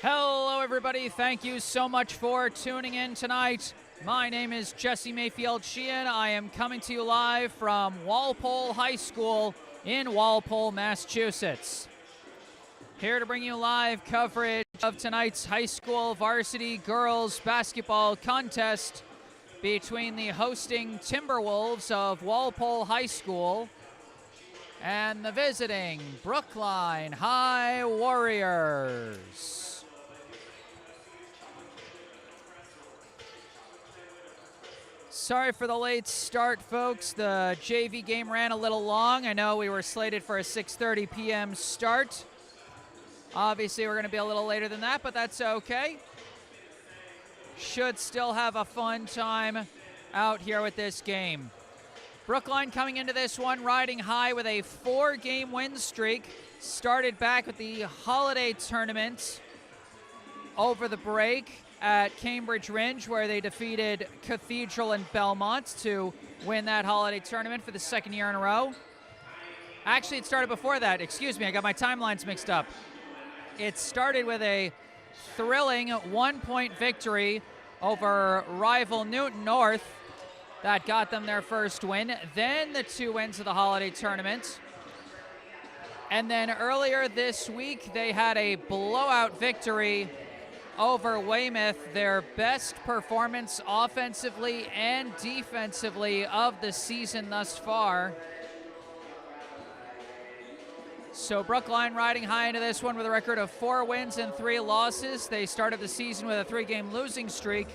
Hello, everybody. Thank you so much for tuning in tonight. My name is Jesse Mayfield-Sheehan. I am coming to you live from Walpole High School in Walpole, Massachusetts. Here to bring you live coverage of tonight's high school varsity girls basketball contest between the hosting Timberwolves of Walpole High School and the visiting Brookline High Warriors. Sorry for the late start, folks. The JV game ran a little long. I know we were slated for a 6:30 p.m. start. Obviously, we're going to be a little later than that, but that's okay. Should still have a fun time out here with this game. Brookline coming into this one riding high with a 4-game win streak. Started back with the holiday tournament over the break at Cambridge Ringe, where they defeated Cathedral and Belmont to win that holiday tournament for the second year in a row. Actually, it started before that. Excuse me, I got my timelines mixed up. It started with a thrilling 1-point victory over rival Newton North that got them their first win. Then the 2 wins of the holiday tournament. And then earlier this week, they had a blowout victory over Weymouth, their best performance offensively and defensively of the season thus far. So Brookline riding high into this one with a record of 4 wins and 3 losses. They started the season with a 3-game losing streak,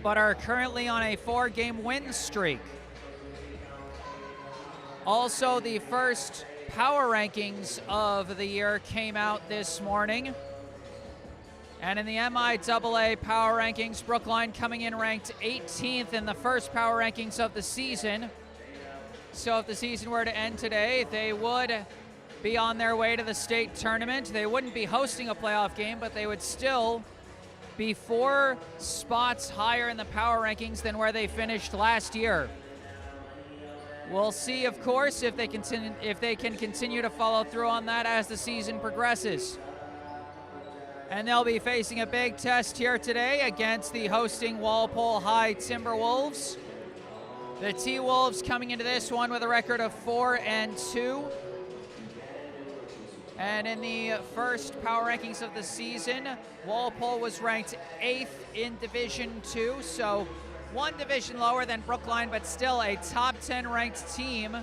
but are currently on a 4-game win streak. Also, the first power rankings of the year came out this morning. And in the MIAA power rankings, Brookline coming in ranked 18th in the first power rankings of the season. So if the season were to end today, they would be on their way to the state tournament. They wouldn't be hosting a playoff game, but they would still be 4 spots higher in the power rankings than where they finished last year. We'll see, of course, if they can continue to follow through on that as the season progresses. And they'll be facing a big test here today against the hosting Walpole High Timberwolves. The T-Wolves coming into this one with a record of 4-2. And in the first power rankings of the season, Walpole was ranked 8th in Division II, so 1 division lower than Brookline, but still a top 10 ranked team,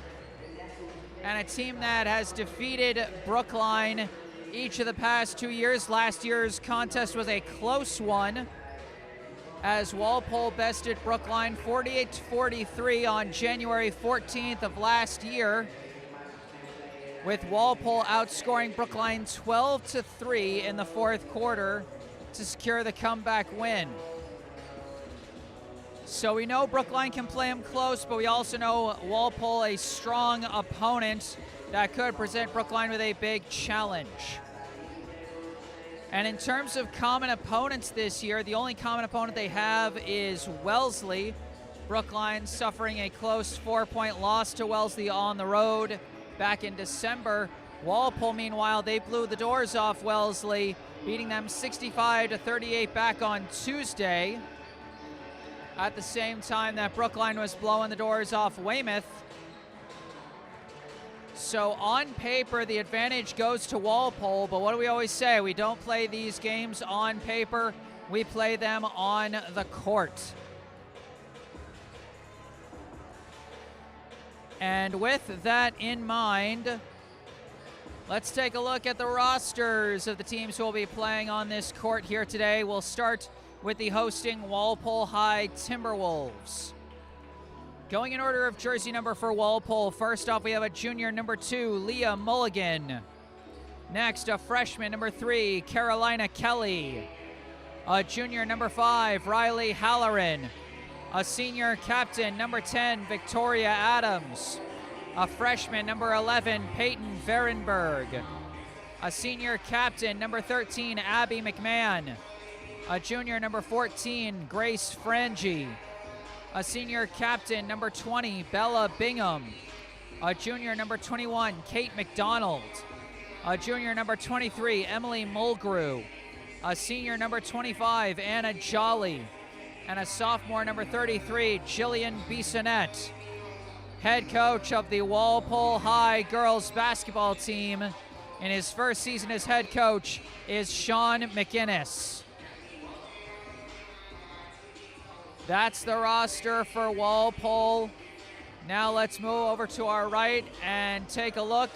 and a team that has defeated Brookline each of the past 2 years. Last year's contest was a close one, as Walpole bested Brookline 48-43 on January 14th of last year, with Walpole outscoring Brookline 12-3 in the 4th quarter to secure the comeback win. So we know Brookline can play them close, but we also know Walpole a strong opponent that could present Brookline with a big challenge. And in terms of common opponents this year, the only common opponent they have is Wellesley. Brookline suffering a close 4-point loss to Wellesley on the road back in December. Walpole, meanwhile, they blew the doors off Wellesley, beating them 65-38 back on Tuesday, at the same time that Brookline was blowing the doors off Weymouth. So on paper, the advantage goes to Walpole, but what do we always say? We don't play these games on paper, we play them on the court. And with that in mind, let's take a look at the rosters of the teams who will be playing on this court here today. We'll start with the hosting Walpole High Timberwolves. Going in order of jersey number for Walpole, first off we have a junior number 2, Leah Mulligan. Next, a freshman number 3, Carolina Kelly. A junior number 5, Riley Halloran. A senior captain, number 10, Victoria Adams. A freshman, number 11, Peyton Verenberg. A senior captain, number 13, Abby McMahon. A junior, number 14, Grace Frangi. A senior captain, number 20, Bella Bingham. A junior, number 21, Kate McDonald. A junior, number 23, Emily Mulgrew. a senior number 25, Anna Jolly, and a sophomore number 33, Jillian Bissonette. Head coach of the Walpole High girls basketball team in his first season as head coach is Sean McInnes. That's the roster for Walpole. Now let's move over to our right and take a look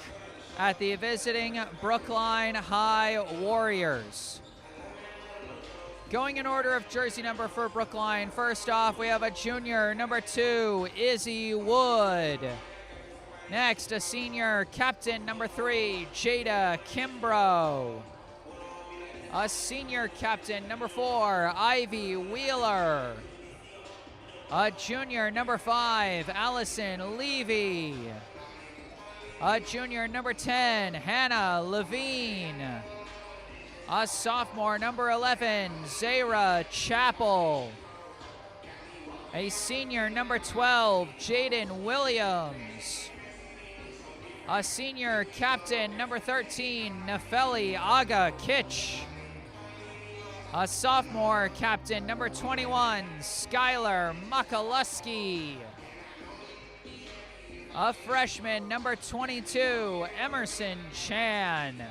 at the visiting Brookline High Warriors. Going in order of jersey number for Brookline, first off we have a junior, number 2, Izzy Wood. Next, a senior, captain number 3, Jada Kimbrough. A senior captain, number 4, Ivy Wheeler. A junior, number 5, Allison Levy. A junior, number 10, Hannah Levine. A sophomore, number 11, Zara Chappell. A senior, number 12, Jaden Williams. A senior captain, number 13, Nefeli Aga Kitch. A sophomore captain, number 21, Skylar Makaluski. A freshman, number 22, Emerson Chan.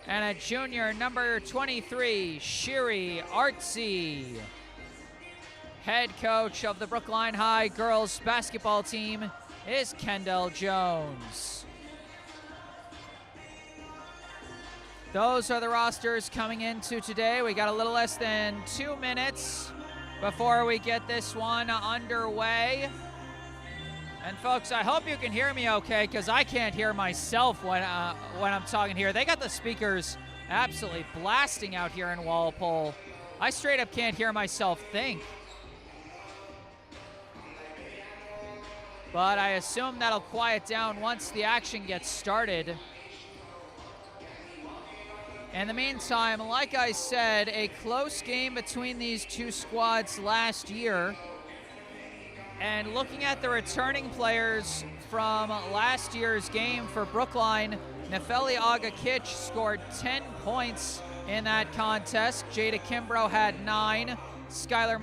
And a junior, number 23, Shiri Artsy. Head coach of the Brookline High girls basketball team is Kendall Jones. Those are the rosters coming into today. We got a little less than 2 minutes before we get this one underway. And folks, I hope you can hear me okay, because I can't hear myself when I'm talking here. They got the speakers absolutely blasting out here in Walpole. I straight up can't hear myself think. But I assume that'll quiet down once the action gets started. In the meantime, like I said, a close game between these two squads last year. And looking at the returning players from last year's game for Brookline, Nefeli Aga Kitch scored 10 points in that contest. Jada Kimbrough had 9, Skylar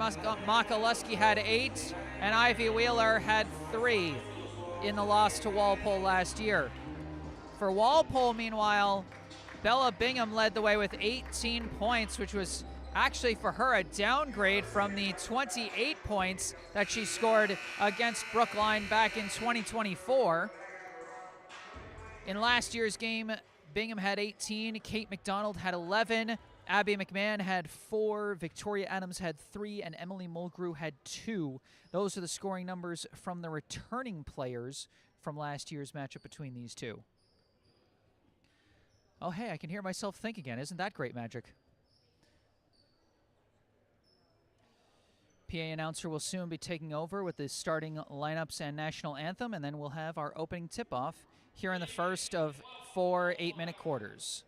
Makaluski had 8, and Ivy Wheeler had 3 in the loss to Walpole last year. For Walpole, meanwhile, Bella Bingham led the way with 18 points, which was actually for her a downgrade from the 28 points that she scored against Brookline back in 2024. In last year's game, Bingham had 18, Kate McDonald had 11, Abby McMahon had 4, Victoria Adams had 3, and Emily Mulgrew had 2. Those are the scoring numbers from the returning players from last year's matchup between these two. Oh, hey, I can hear myself think again. Isn't that great magic? PA announcer will soon be taking over with the starting lineups and national anthem, and then we'll have our opening tip-off here in the first of 4 8-minute quarters.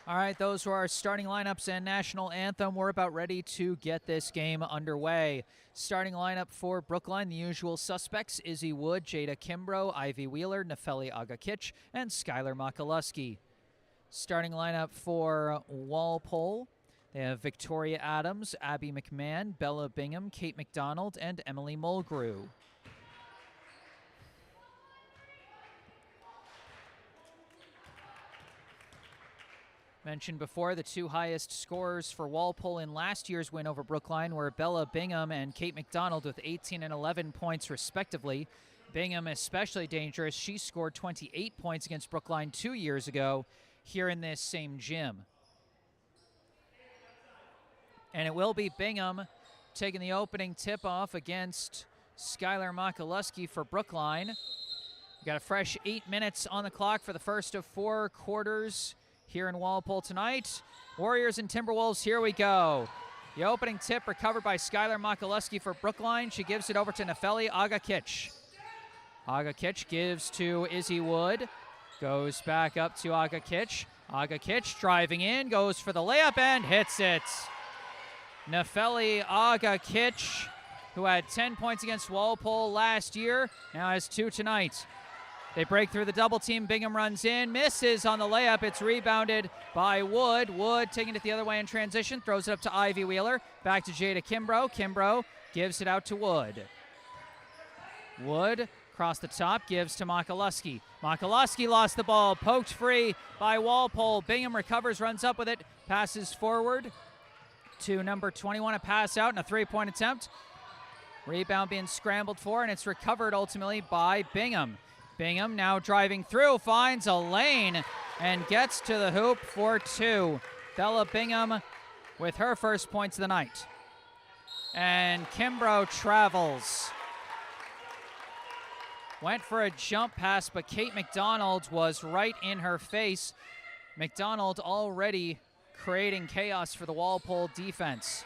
All right, those were our starting lineups and national anthem. We're about ready to get this game underway. Starting lineup for Brookline, the usual suspects: Izzy Wood, Jada Kimbrough, Ivy Wheeler, Nefeli Agakich, and Skylar Makaluski. Starting lineup for Walpole, they have Victoria Adams, Abby McMahon, Bella Bingham, Kate McDonald, and Emily Mulgrew. Mentioned before, the two highest scorers for Walpole in last year's win over Brookline were Bella Bingham and Kate McDonald with 18 and 11 points respectively. Bingham especially dangerous. She scored 28 points against Brookline 2 years ago here in this same gym. And it will be Bingham taking the opening tip-off against Skylar Makaluski for Brookline. We got a fresh 8 minutes on the clock for the first of 4 quarters here in Walpole tonight. Warriors and Timberwolves, here we go. The opening tip recovered by Skylar Makaluski for Brookline. She gives it over to Nefeli Agakich. Agakich gives to Izzy Wood. Goes back up to Agakich. Agakich driving in, goes for the layup and hits it. Nefeli Agakich, who had 10 points against Walpole last year, now has 2 tonight. They break through the double team. Bingham runs in, misses on the layup. It's rebounded by Wood. Wood taking it the other way in transition, throws it up to Ivy Wheeler. Back to Jada Kimbrough. Kimbrough gives it out to Wood. Wood across the top, gives to Makaluski. Makaluski lost the ball, poked free by Walpole. Bingham recovers, runs up with it, passes forward to number 21, a pass out and a 3-point attempt. Rebound being scrambled for, and it's recovered ultimately by Bingham. Bingham now driving through, finds a lane, and gets to the hoop for 2. Bella Bingham with her first points of the night. And Kimbrough travels. Went for a jump pass, but Kate McDonald was right in her face. McDonald already creating chaos for the Walpole defense.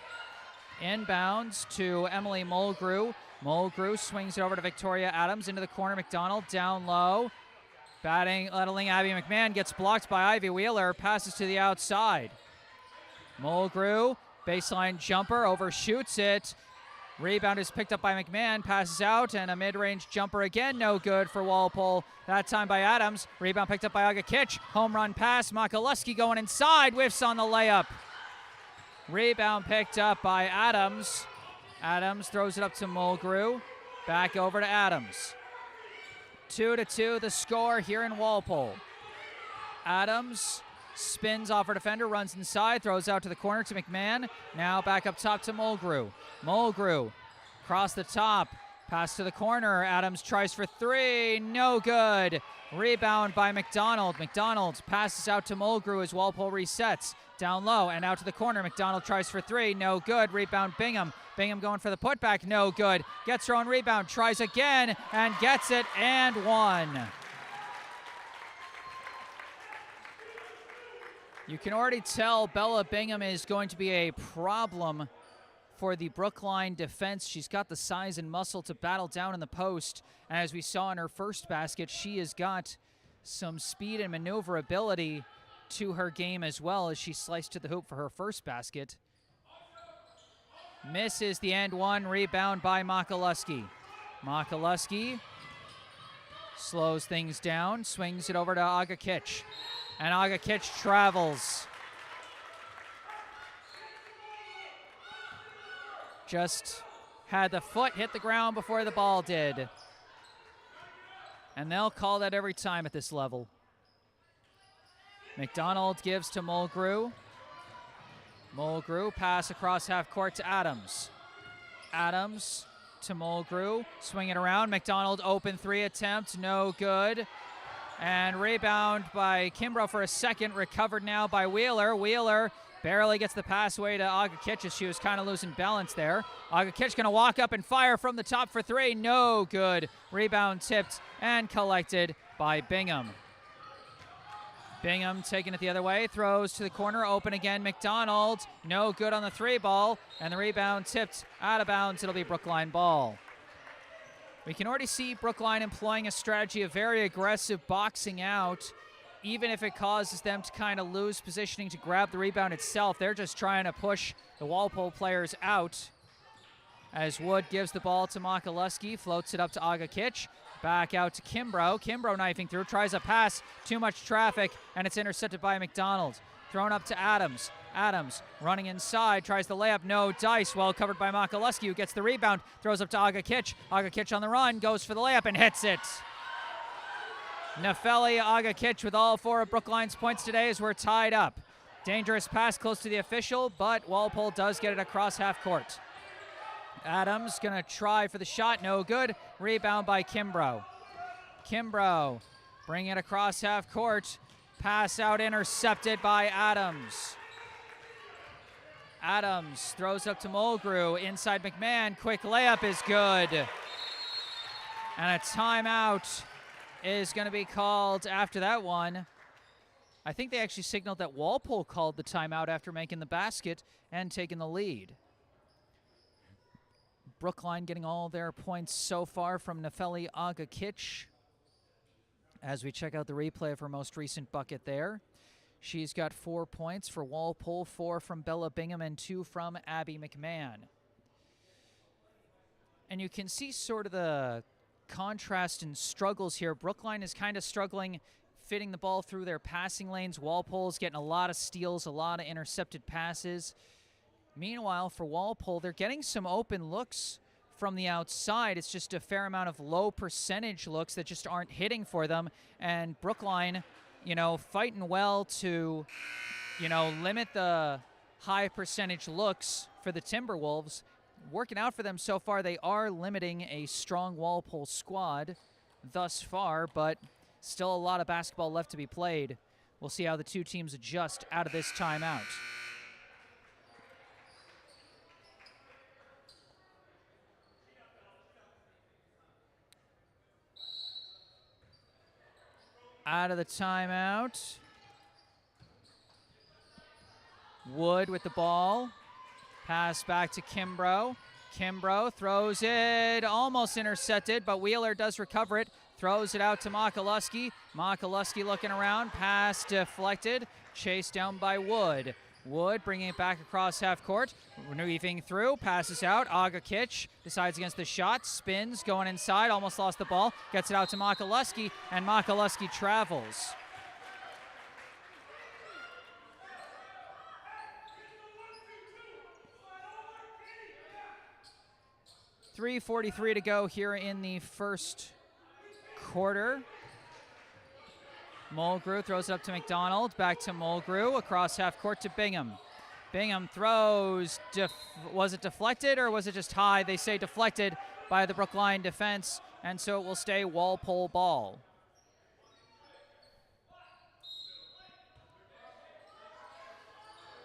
Inbounds to Emily Mulgrew. Mulgrew swings it over to Victoria Adams into the corner. McDonald down low. Lettling Abby McMahon, gets blocked by Ivy Wheeler. Passes to the outside. Mulgrew, baseline jumper, overshoots it. Rebound is picked up by McMahon, passes out, and a mid-range jumper again, no good for Walpole. That time by Adams. Rebound picked up by Agakich. Home run pass. Makaluski going inside, whiffs on the layup. Rebound picked up by Adams. Adams throws it up to Mulgrew. Back over to Adams. 2-2 the score here in Walpole. Adams spins off her defender, runs inside, throws out to the corner to McMahon. Now back up top to Mulgrew. Mulgrew across the top. Pass to the corner. Adams tries for 3. No good. Rebound by McDonald. McDonald passes out to Mulgrew as Walpole resets. Down low and out to the corner. McDonald tries for 3. No good. Rebound Bingham. Bingham going for the putback. No good. Gets her own rebound. Tries again and gets it and 1. You can already tell Bella Bingham is going to be a problem for the Brookline defense. She's got the size and muscle to battle down in the post. And as we saw in her first basket, she has got some speed and maneuverability to her game as well, as she sliced to the hoop for her first basket. Misses the and 1. Rebound by Makaluski. Makaluski slows things down, swings it over to Agakich. And Agakich travels. Just had the foot hit the ground before the ball did. And they'll call that every time at this level. McDonald gives to Mulgrew. Mulgrew, pass across half court to Adams. Adams to Mulgrew, swing it around. McDonald open 3 attempt, no good. And rebound by Kimbrough for a second, recovered now by Wheeler. Wheeler barely gets the pass away to Agakich as she was kind of losing balance there. Agakich gonna walk up and fire from the top for 3, no good. Rebound tipped and collected by Bingham. Bingham taking it the other way, throws to the corner, open again, McDonald, no good on the 3 ball, and the rebound tipped out of bounds. It'll be Brookline ball. We can already see Brookline employing a strategy of very aggressive boxing out even if it causes them to kind of lose positioning to grab the rebound itself, they're just trying to push the Walpole players out. As Wood gives the ball to Makaluski, floats it up to Agakic, back out to Kimbrough. Kimbrough knifing through, tries a pass, too much traffic, and it's intercepted by McDonald. Thrown up to Adams. Adams running inside, tries the layup, no dice, well covered by Makaluski, who gets the rebound, throws up to Agakic. Agakic on the run, goes for the layup and hits it. Nefeli Agakic with all 4 of Brookline's points today as we're tied up. Dangerous pass close to the official, but Walpole does get it across half court. Adams gonna try for the shot, no good. Rebound by Kimbrough. Kimbrough bring it across half court. Pass out intercepted by Adams. Adams throws up to Mulgrew, inside McMahon, quick layup is good. And a timeout is gonna be called after that one. I think they actually signaled that Walpole called the timeout after making the basket and taking the lead. Brookline getting all their points so far from Nefeli Agakic. As we check out the replay of her most recent bucket there, she's got 4 points for Walpole, 4 from Bella Bingham, and 2 from Abby McMahon. And you can see sort of the contrast and struggles here. Brookline is kind of struggling fitting the ball through their passing lanes. Walpole's getting a lot of steals, a lot of intercepted passes. Meanwhile, for Walpole, they're getting some open looks from the outside. It's just a fair amount of low percentage looks that just aren't hitting for them. And Brookline, fighting well to, limit the high percentage looks for the Timberwolves. Working out for them so far. They are limiting a strong Walpole squad thus far, but still a lot of basketball left to be played. We'll see how the two teams adjust out of this timeout. Out of the timeout. Wood with the ball. Pass back to Kimbrough. Kimbrough throws it, almost intercepted, but Wheeler does recover it. Throws it out to Makaluski. Makaluski looking around. Pass deflected. Chased down by Wood. Wood bringing it back across half court. Weaving through. Passes out. Agakic decides against the shot. Spins. Going inside. Almost lost the ball. Gets it out to Makaluski. And Makaluski travels. .3:43 to go here in the first quarter. Mulgrew throws it up to McDonald. Back to Mulgrew. Across half court to Bingham. Bingham throws. Was it deflected or was it just high? They say deflected by the Brookline defense, and so it will stay Walpole ball.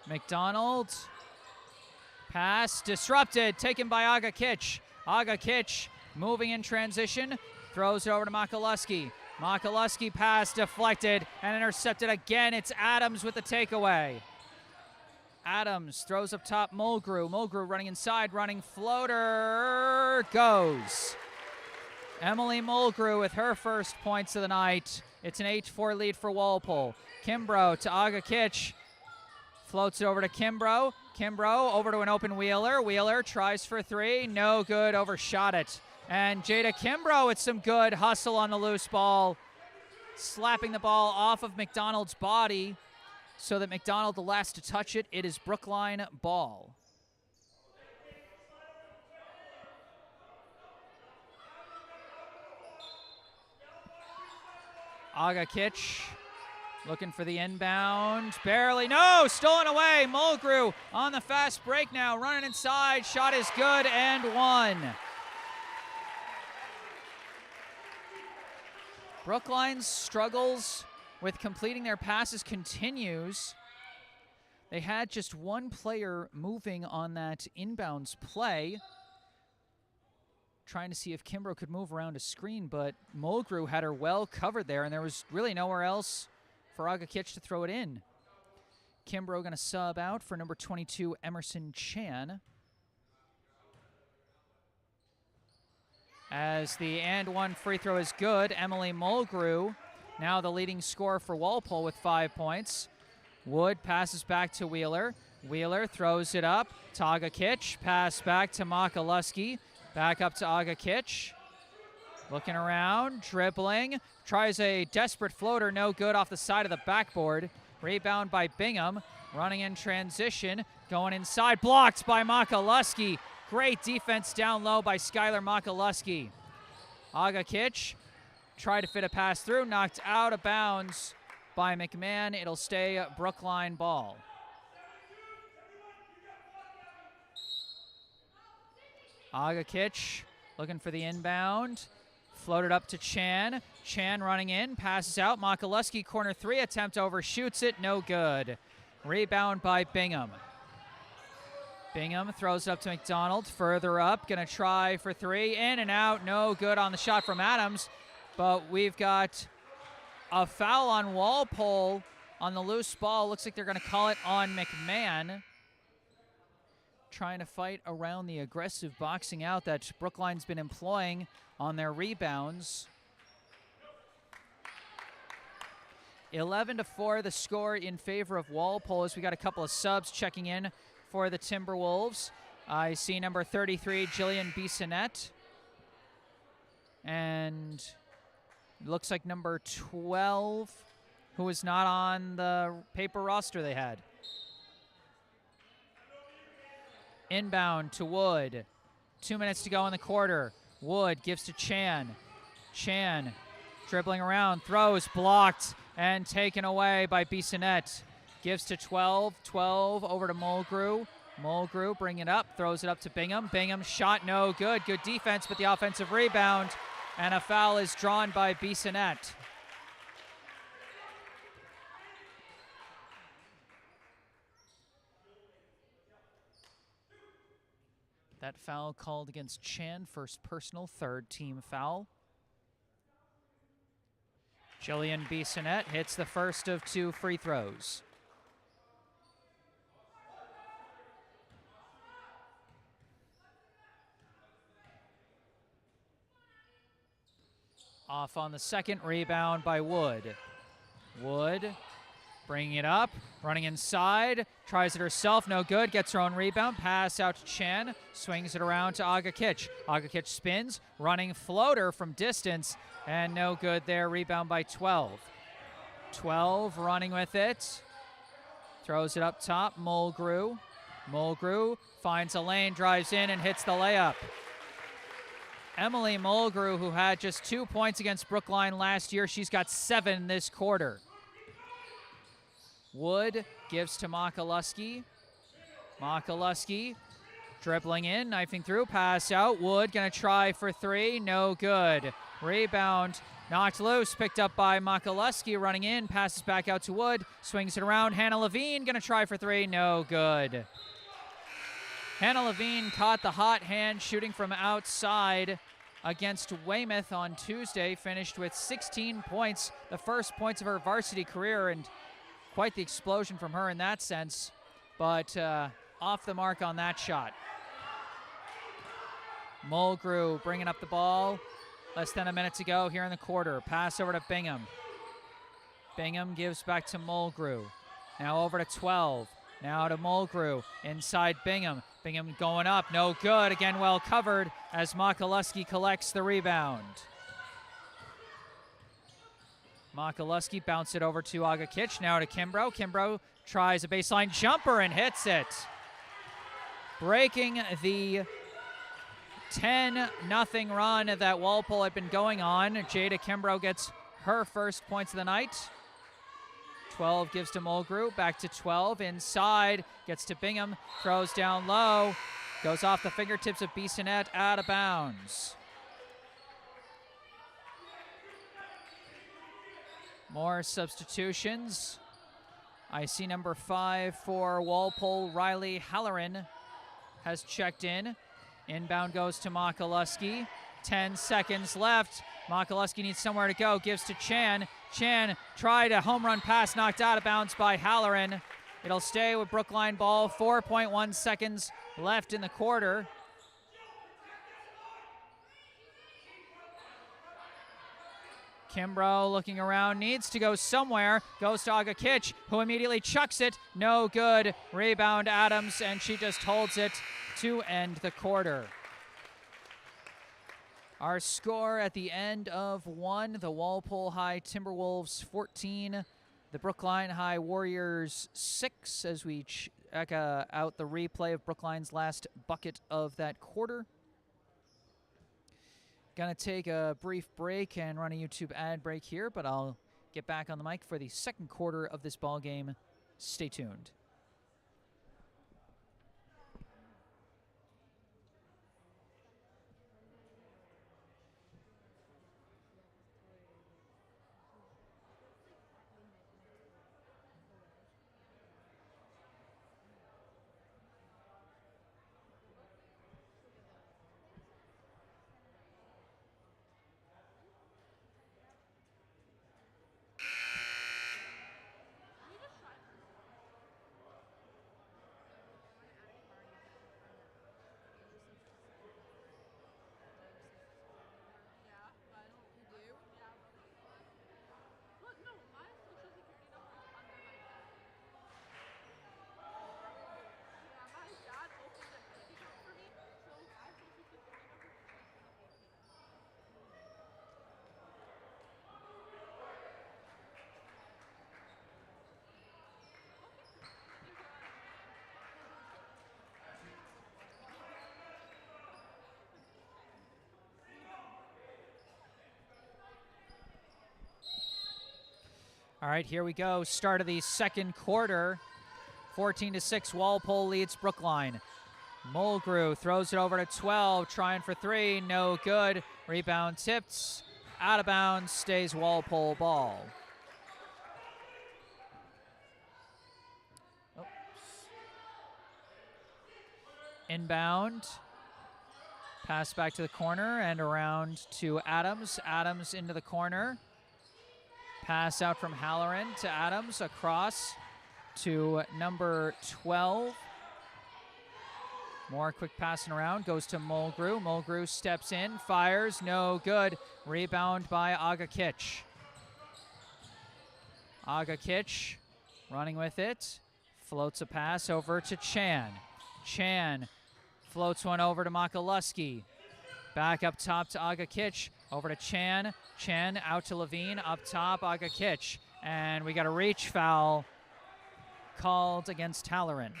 McDonald. Pass disrupted. Taken by Agakic. Agakic moving in transition. Throws it over to Makaluski. Makaluski pass deflected and intercepted again. It's Adams with the takeaway. Adams throws up top Mulgrew. Mulgrew running inside, running floater. Goes. Emily Mulgrew with her first points of the night. It's an 8-4 lead for Walpole. Kimbrough to Agakic. Floats it over to Kimbrough. Kimbrough over to an open Wheeler. Wheeler tries for 3. No good. Overshot it. And Jada Kimbrough with some good hustle on the loose ball. Slapping the ball off of McDonald's body so that McDonald the last to touch it. It is Brookline ball. Agakic looking for the inbound. Barely. No! Stolen away. Mulgrew on the fast break now. Running inside. Shot is good and one. Brookline's struggles with completing their passes continues. They had just one player moving on that inbounds play. Trying to see if Kimbrough could move around a screen, but Mulgrew had her well covered there, and there was really nowhere else for Agakic to throw it in. Kimbrough going to sub out for number 22, Emerson Chan. As the and one free throw is good, Emily Mulgrew now the leading scorer for Walpole with 5 points. Wood passes back to Wheeler. Wheeler throws it up to Agakic. Pass back to Makaluski. Back up to Agakic. Looking around, dribbling. Tries a desperate floater, no good, off the side of the backboard. Rebound by Bingham. Running in transition. Going inside. Blocked by Makaluski. Great defense down low by Skylar Makaluski. Agakic tried to fit a pass through. Knocked out of bounds by McMahon. It'll stay Brookline ball. Agakic looking for the inbound. Floated up to Chan. Chan running in, passes out. Makaluski, corner three attempt, overshoots it, no good. Rebound by Bingham. Bingham throws it up to McDonald, further up, gonna try for three, in and out, no good on the shot from Adams, but we've got a foul on Walpole on the loose ball. Looks like they're gonna call it on McMahon. Trying to fight around the aggressive boxing out that Brookline's been employing on their rebounds. 11-4 the score in favor of Walpole as we got a couple of subs checking in for the Timberwolves. I see number 33, Jillian Bissonnette. And looks like number 12, who is not on the paper roster they had. Inbound to Wood. 2 minutes to go in the quarter. Wood gives to Chan. Chan dribbling around, throws, blocked, and taken away by Bissonnette. Gives to 12. 12 over to Mulgrew. Mulgrew bring it up, throws it up to Bingham. Bingham shot no good. Good defense, but the offensive rebound. And a foul is drawn by Bissonnette. That foul called against Chan, first personal, third team foul. Jillian Bissonnette hits the first of two free throws. Off on the second, rebound by Wood. Wood bringing it up, running inside, tries it herself, no good, gets her own rebound, pass out to Chan, swings it around to Agakic. Agakic spins, running floater from distance, and no good there, rebound by 12. 12 running with it, throws it up top, Mulgrew. Mulgrew finds a lane, drives in, and hits the layup. Emily Mulgrew, who had just 2 points against Brookline last year, she's got 7 this quarter. Wood gives to Makaluski. Makaluski dribbling in, knifing through, pass out. Wood gonna try for three, no good. Rebound knocked loose, picked up by Makaluski, running in, passes back out to Wood, swings it around. Hannah Levine gonna try for three, no good. Hannah Levine caught the hot hand shooting from outside against Weymouth on Tuesday, finished with 16 points, the first points of her varsity career, and quite the explosion from her in that sense, but off the mark on that shot. Mulgrew bringing up the ball. Less than a minute to go here in the quarter. Pass over to Bingham. Bingham gives back to Mulgrew. Now over to 12. Now to Mulgrew. Inside Bingham. Bingham going up. No good. Again well covered as Makaluski collects the rebound. Makaluski bounced it over to Agakic. Now to Kimbrough. Kimbrough tries a baseline jumper and hits it. Breaking the 10-0 run that Walpole had been going on. Jada Kimbrough gets her first points of the night. 12 gives to Mulgrew. Back to 12. Inside. Gets to Bingham. Throws down low. Goes off the fingertips of Bissonnette. Out of bounds. More substitutions. I see number 5 for Walpole, Riley Halloran, has checked in. Inbound goes to Makaluski. 10 seconds left. Makaluski needs somewhere to go. Gives to Chan. Chan tried a home run pass, knocked out of bounds by Halloran. It'll stay with Brookline ball. 4.1 seconds left in the quarter. Kimbrough looking around, needs to go somewhere, goes to Agakich, who immediately chucks it, no good. Rebound Adams, and she just holds it to end the quarter. Our score at the end of one, the Walpole High Timberwolves 14, the Brookline High Warriors 6, as we check out the replay of Brookline's last bucket of that quarter. Gonna take a brief break and run a YouTube ad break here, but I'll get back on the mic for the second quarter of this ball game. Stay tuned. All right, here we go. Start of the second quarter. 14-6, Walpole leads Brookline. Mulgrew throws it over to 12, trying for three, no good. Rebound tipped, out of bounds, stays Walpole ball. Oh. Inbound. Pass back to the corner and around to Adams. Adams into the corner. Pass out from Halloran to Adams, across to number 12. More quick passing around, goes to Mulgrew. Mulgrew steps in, fires, no good. Rebound by Agakich. Agakich running with it. Floats a pass over to Chan. Chan floats one over to Makaluski. Back up top to Agakich. Over to Chan. Chan out to Levine. Up top, Agakich. And we got a reach foul called against Halloran.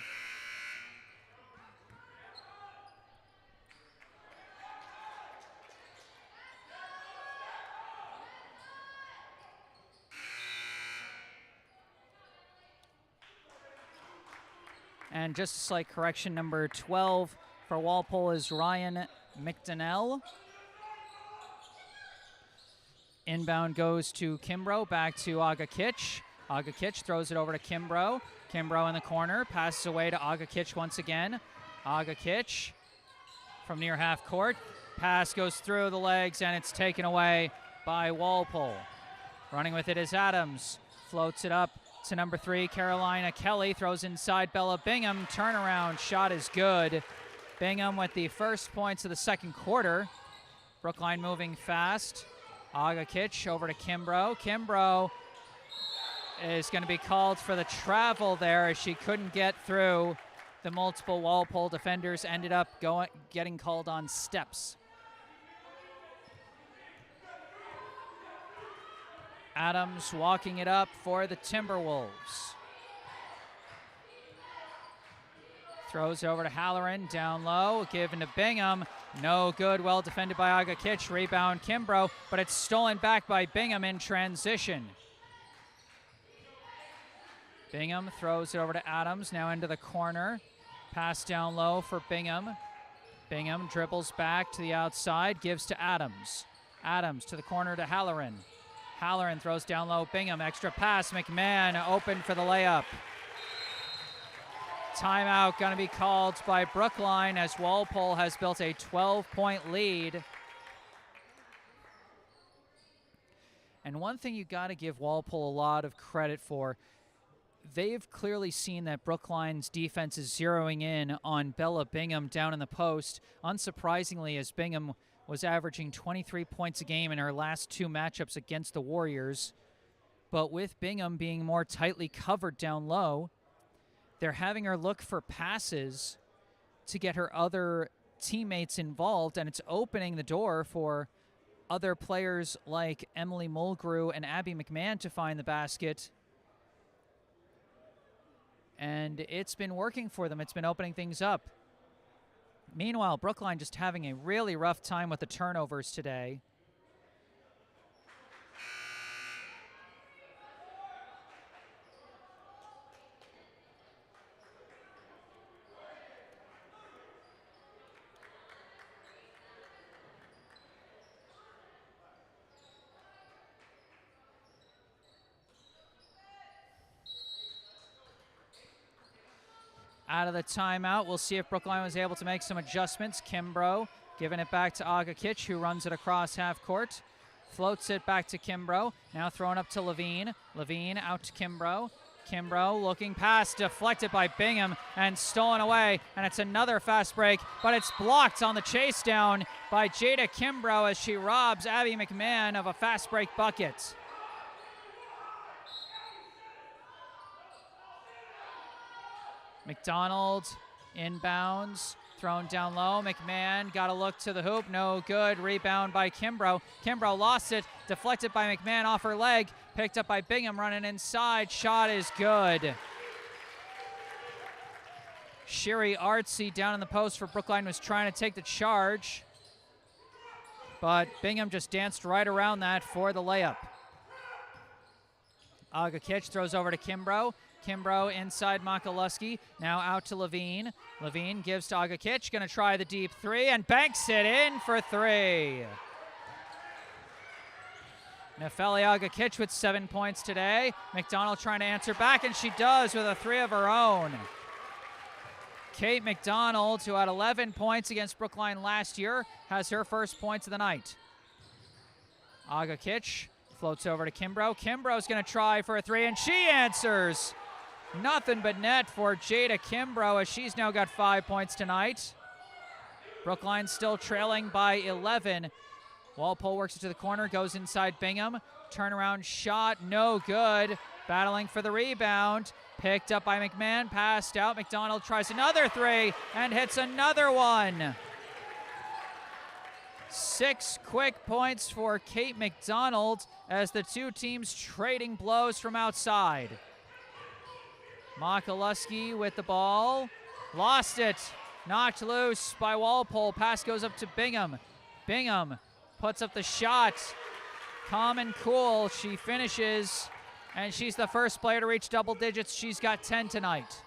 And just a slight correction, number 12 for Walpole is Ryan McDonnell. Inbound goes to Kimbrough, back to Agakich. Agakich throws it over to Kimbrough. Kimbrough in the corner, passes away to Agakich once again. Agakich from near half court. Pass goes through the legs, and it's taken away by Walpole. Running with it is Adams. Floats it up to number 3, Carolina Kelly. Throws inside Bella Bingham. Turnaround shot is good. Bingham with the first points of the second quarter. Brookline moving fast. Agakich over to Kimbrough. Kimbrough is going to be called for the travel there, as she couldn't get through the multiple Walpole defenders. Ended up getting called on steps. Adams walking it up for the Timberwolves. Throws over to Halloran, down low, given to Bingham. No good, well defended by Agakich. Rebound Kimbrough, but it's stolen back by Bingham in transition. Bingham throws it over to Adams, now into the corner. Pass down low for Bingham. Bingham dribbles back to the outside, gives to Adams. Adams to the corner to Halloran. Halloran throws down low, Bingham, extra pass, McMahon open for the layup. Timeout going to be called by Brookline, as Walpole has built a 12-point lead. And one thing you got to give Walpole a lot of credit for, they've clearly seen that Brookline's defense is zeroing in on Bella Bingham down in the post. Unsurprisingly, as Bingham was averaging 23 points a game in her last 2 matchups against the Warriors. But with Bingham being more tightly covered down low, they're having her look for passes to get her other teammates involved, and it's opening the door for other players like Emily Mulgrew and Abby McMahon to find the basket. And it's been working for them. It's been opening things up. Meanwhile, Brookline just having a really rough time with the turnovers today. Out of the timeout, we'll see if Brookline was able to make some adjustments. Kimbrough giving it back to Agakich, who runs it across half court. Floats it back to Kimbrough. Now throwing up to Levine. Levine out to Kimbrough. Kimbrough looking pass, deflected by Bingham and stolen away. And it's another fast break, but it's blocked on the chase down by Jada Kimbrough as she robs Abby McMahon of a fast break bucket. McDonald inbounds, thrown down low. McMahon got a look to the hoop, no good. Rebound by Kimbrough. Kimbrough lost it, deflected by McMahon off her leg, picked up by Bingham running inside. Shot is good. Sherry Artsy down in the post for Brookline was trying to take the charge, but Bingham just danced right around that for the layup. Agakich throws over to Kimbrough. Kimbrough inside Makaluski, now out to Levine. Levine gives to Agakich, gonna try the deep three and banks it in for 3. Nefeli Agakich with 7 points today. McDonald trying to answer back, and she does with a 3 of her own. Kate McDonald, who had 11 points against Brookline last year, has her first points of the night. Agakich floats over to Kimbrough. Kimbrough's gonna try for a 3, and she answers. Nothing but net for Jada Kimbrough, as she's now got 5 points tonight. Brookline still trailing by 11. Walpole works it to the corner, goes inside Bingham. Turnaround shot, no good. Battling for the rebound. Picked up by McMahon, passed out. McDonald tries another 3 and hits another one. 6 quick points for Kate McDonald as the two teams trading blows from outside. Makaluski with the ball. Lost it. Knocked loose by Walpole. Pass goes up to Bingham. Bingham puts up the shot. Calm and cool. She finishes, and she's the first player to reach double digits. She's got 10 tonight.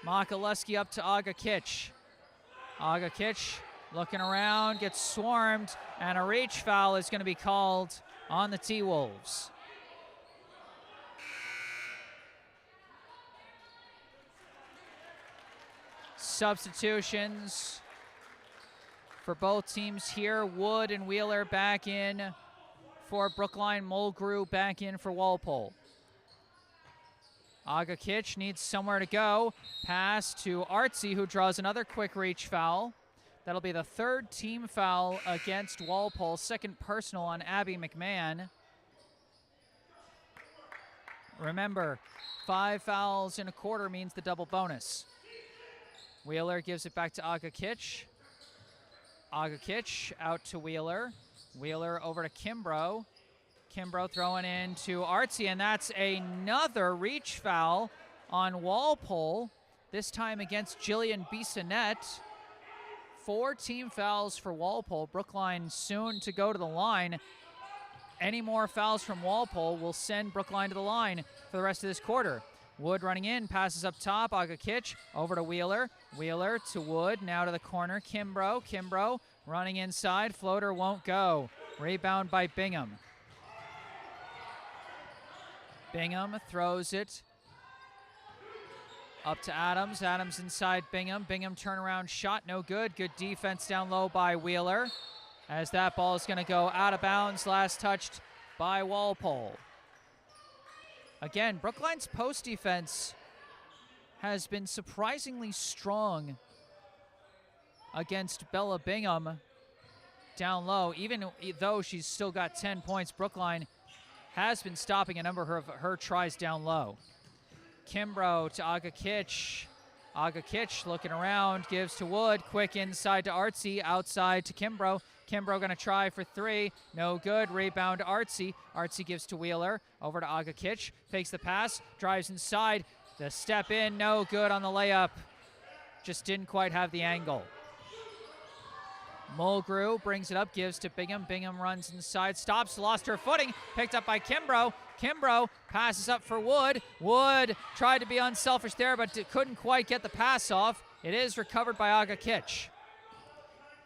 Makaluski up to Agakich. Agakich looking around, gets swarmed, and a reach foul is going to be called on the T-Wolves. Substitutions for both teams here. Wood and Wheeler back in for Brookline. Mulgrew back in for Walpole. Agakich needs somewhere to go. Pass to Artsy, who draws another quick reach foul. That'll be the 3rd team foul against Walpole. 2nd personal on Abby McMahon. Remember, 5 fouls in a quarter means the double bonus. Wheeler gives it back to Agakich. Agakich out to Wheeler. Wheeler over to Kimbrough. Kimbrough throwing in to Artsy, and that's another reach foul on Walpole, this time against Jillian Bissonnette. 4 team fouls for Walpole. Brookline soon to go to the line. Any more fouls from Walpole will send Brookline to the line for the rest of this quarter. Wood running in, passes up top. Agakich over to Wheeler. Wheeler to Wood, now to the corner. Kimbrough. Kimbrough running inside. Floater won't go. Rebound by Bingham. Bingham throws it up to Adams. Adams inside Bingham. Bingham turnaround shot, no good. Good defense down low by Wheeler, as that ball is going to go out of bounds. Last touched by Walpole. Again, Brookline's post defense has been surprisingly strong against Bella Bingham down low. Even though she's still got 10 points, Brookline has been stopping a number of her tries down low. Kimbrough to Aga Kitch. Aga Kitch looking around, gives to Wood. Quick inside to Artsy, outside to Kimbrough. Kimbrough going to try for three. No good. Rebound to Artsy. Artsy gives to Wheeler. Over to Aga Kitch. Fakes the pass. Drives inside. The step in. No good on the layup. Just didn't quite have the angle. Mulgrew brings it up. Gives to Bingham. Bingham runs inside. Stops. Lost her footing. Picked up by Kimbrough. Kimbrough passes up for Wood. Wood tried to be unselfish there, but couldn't quite get the pass off. It is recovered by Aga Kitch.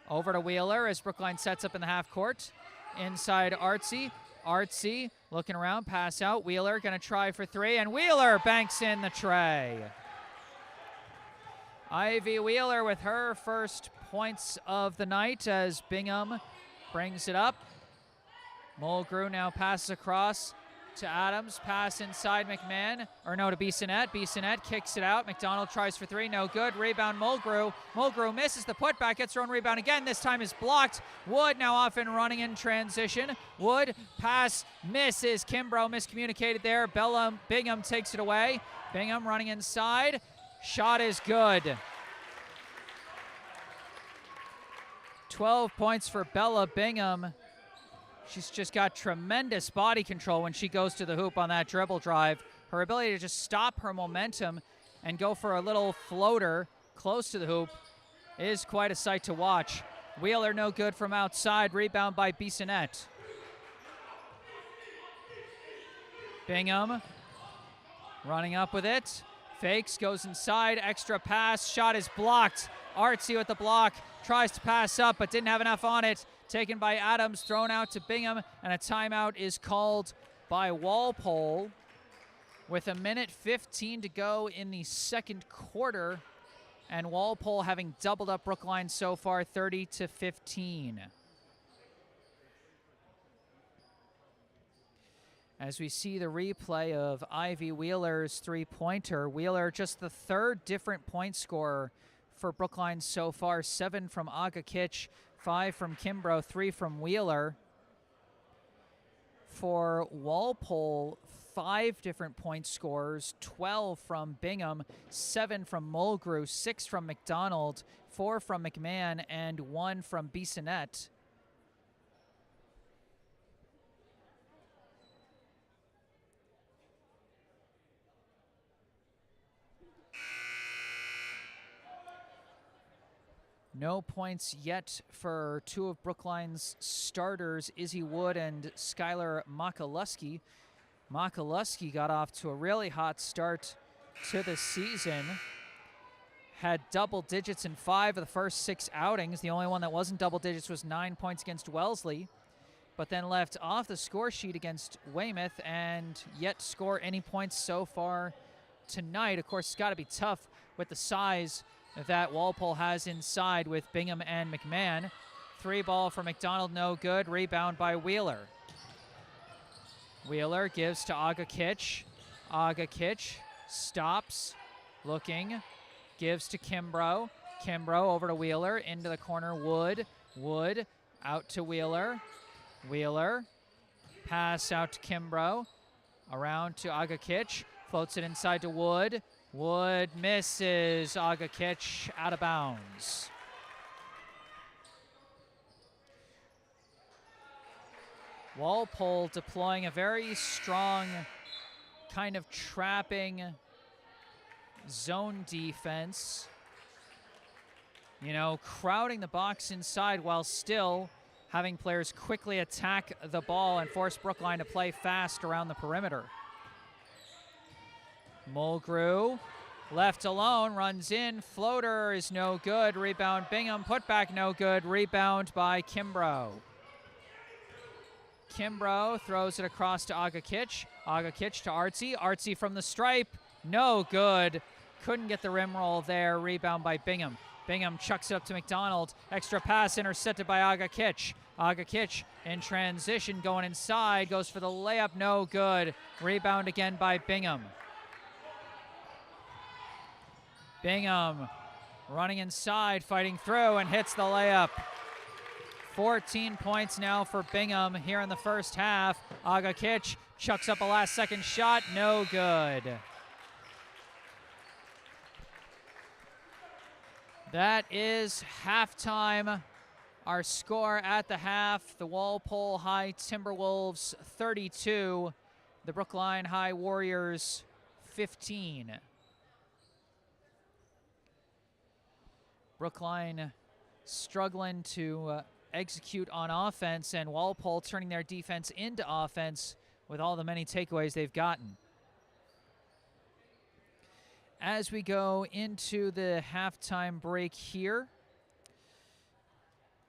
Over to Wheeler as Brookline sets up in the half court. Inside Artsy. Artsy looking around, pass out. Wheeler going to try for three, and Wheeler banks in the tray. Ivy Wheeler with her first points of the night as Bingham brings it up. Mulgrew now passes across to Adams, pass inside McMahon, or no, to Bissonnette. Bissonnette kicks it out. McDonald tries for three, no good. Rebound Mulgrew. Mulgrew misses the putback, gets her own rebound again. This time is blocked. Wood now off and running in transition. Wood, pass, misses. Kimbrough miscommunicated there. Bingham takes it away. Bingham running inside. Shot is good. 12 points for Bella Bingham. She's just got tremendous body control when she goes to the hoop on that dribble drive. Her ability to just stop her momentum and go for a little floater close to the hoop is quite a sight to watch. Wheeler no good from outside. Rebound by Bissonnette. Bingham running up with it. Fakes, goes inside, extra pass. Shot is blocked. Artsy with the block. Tries to pass up but didn't have enough on it. Taken by Adams, thrown out to Bingham, and a timeout is called by Walpole with 1:15 to go in the second quarter, and Walpole having doubled up Brookline so far, 30-15. As we see the replay of Ivy Wheeler's three-pointer, Wheeler just the third different point scorer for Brookline so far, 7 from Aga Kitch, 5 from Kimbrough, 3 from Wheeler. For Walpole, 5 different point scorers, 12 from Bingham, 7 from Mulgrew, 6 from McDonald, 4 from McMahon, and 1 from Bissonnette. No points yet for two of Brookline's starters, Izzy Wood and Skylar Makaluski. Makaluski got off to a really hot start to the season. Had double digits in 5 of the first 6 outings. The only one that wasn't double digits was 9 points against Wellesley, but then left off the score sheet against Weymouth and yet score any points so far tonight. Of course, it's got to be tough with the size that Walpole has inside with Bingham and McMahon. 3 ball for McDonald, no good. Rebound by Wheeler. Wheeler gives to Aga Kitch. Aga Kitch stops, looking, gives to Kimbrough. Kimbrough over to Wheeler, into the corner, Wood. Wood out to Wheeler. Wheeler, pass out to Kimbrough. Around to Aga Kitch, floats it inside to Wood. Wood misses. Aga Kitch out of bounds. Walpole deploying a very strong kind of trapping zone defense. You know, crowding the box inside while still having players quickly attack the ball and force Brookline to play fast around the perimeter. Mulgrew, left alone, runs in. Floater is no good. Rebound Bingham. Putback no good. Rebound by Kimbrough. Kimbrough throws it across to Aga Kitch. Aga Kitch to Artsy. Artsy from the stripe. No good. Couldn't get the rim roll there. Rebound by Bingham. Bingham chucks it up to McDonald. Extra pass intercepted by Aga Kitch. Aga Kitch in transition going inside. Goes for the layup. No good. Rebound again by Bingham. Bingham running inside, fighting through, and hits the layup. 14 points now for Bingham here in the first half. Agakich chucks up a last-second shot, no good. That is halftime. Our score at the half, the Walpole High Timberwolves 32, the Brookline High Warriors 15. Brookline struggling to execute on offense, and Walpole turning their defense into offense with all the many takeaways they've gotten. As we go into the halftime break here,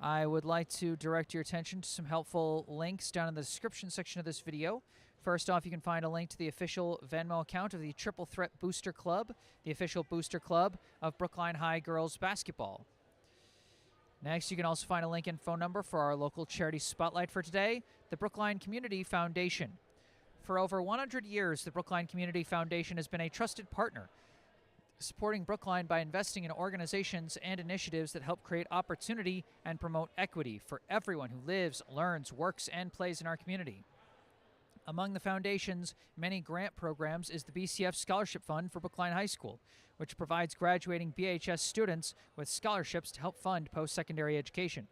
I would like to direct your attention to some helpful links down in the description section of this video. First off, you can find a link to the official Venmo account of the Triple Threat Booster Club, the official booster club of Brookline High Girls Basketball. Next, you can also find a link and phone number for our local charity spotlight for today, the Brookline Community Foundation. For over 100 years, the Brookline Community Foundation has been a trusted partner, supporting Brookline by investing in organizations and initiatives that help create opportunity and promote equity for everyone who lives, learns, works, and plays in our community. Among the foundation's many grant programs is the BCF Scholarship Fund for Brookline High School, which provides graduating BHS students with scholarships to help fund post-secondary education.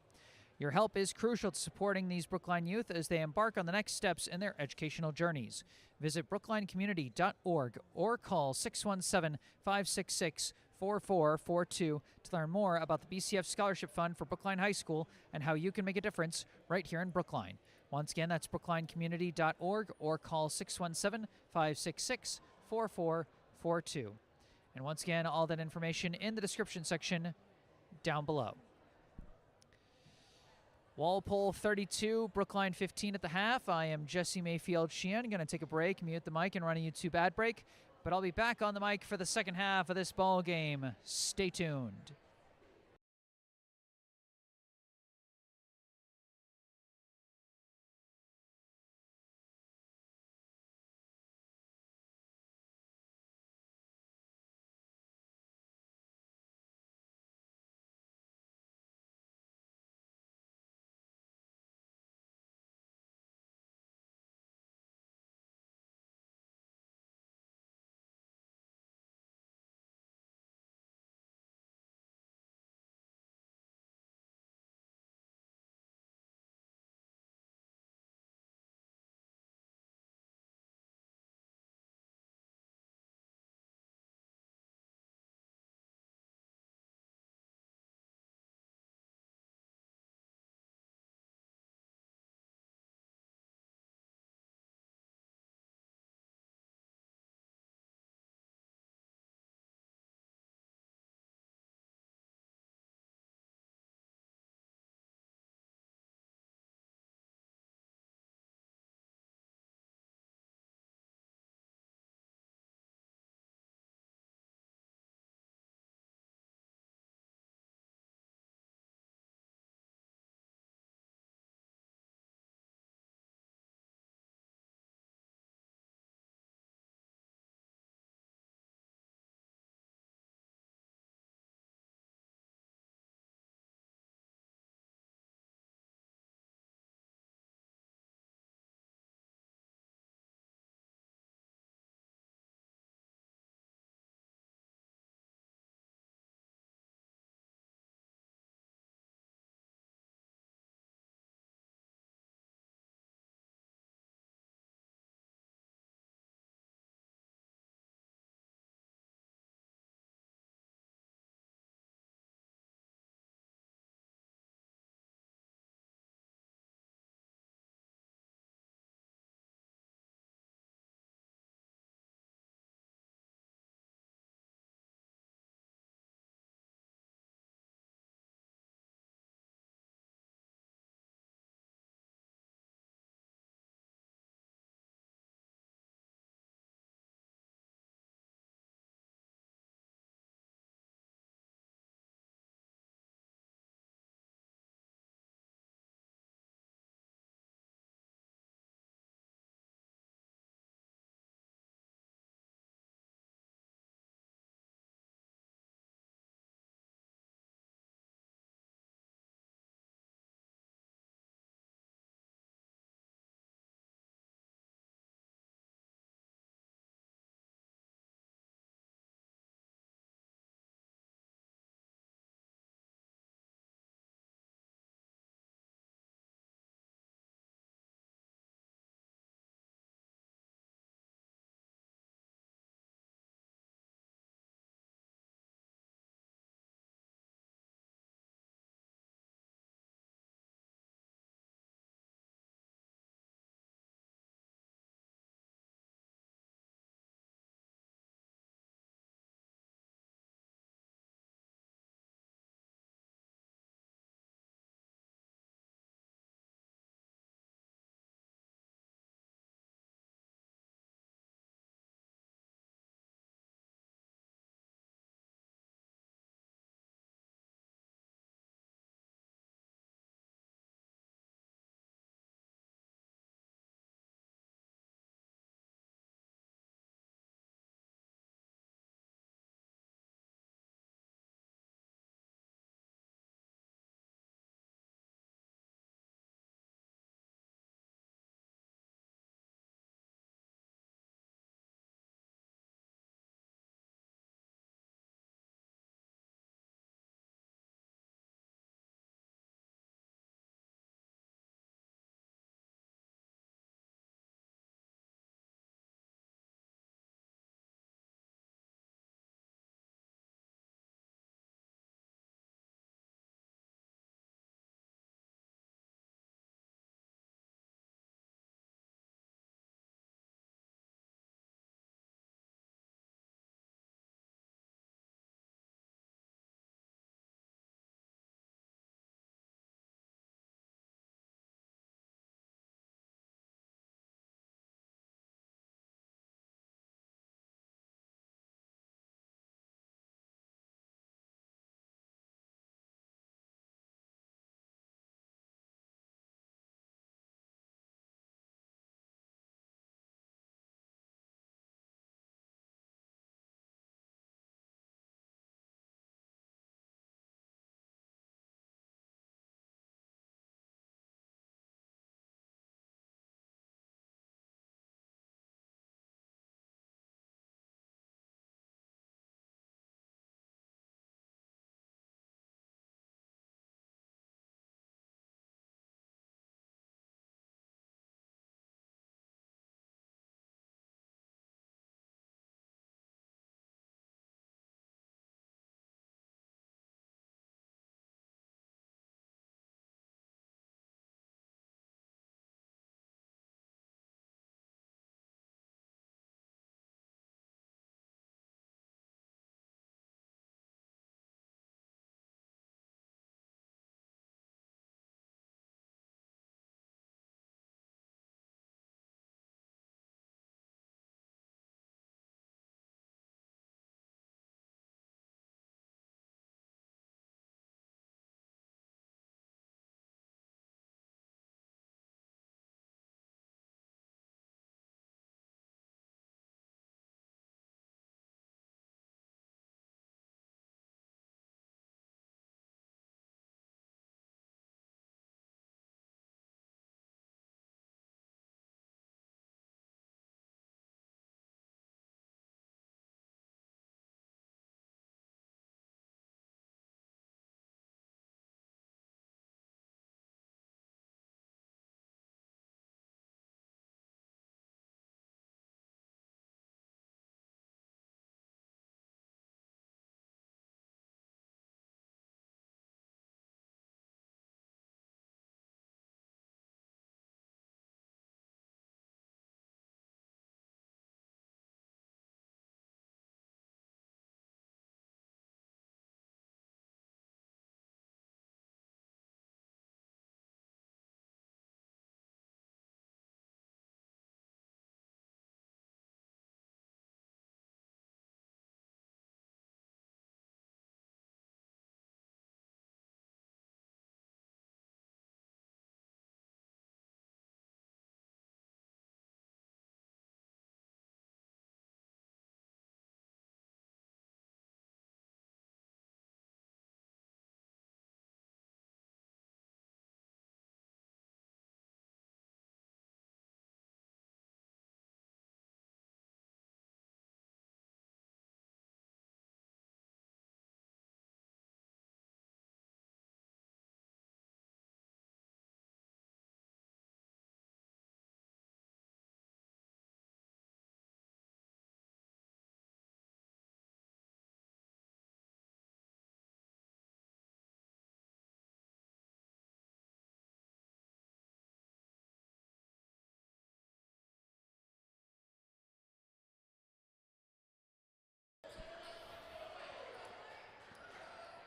Your help is crucial to supporting these Brookline youth as they embark on the next steps in their educational journeys. Visit brooklinecommunity.org or call 617-566-4442 to learn more about the BCF Scholarship Fund for Brookline High School and how you can make a difference right here in Brookline. Once again, that's brooklinecommunity.org or call 617-566-4442. And once again, all that information in the description section down below. Walpole 32, Brookline 15 at the half. I am Jesse Mayfield-Sheehan. Going to take a break, mute the mic, and run a YouTube ad break. But I'll be back on the mic for the second half of this ball game. Stay tuned.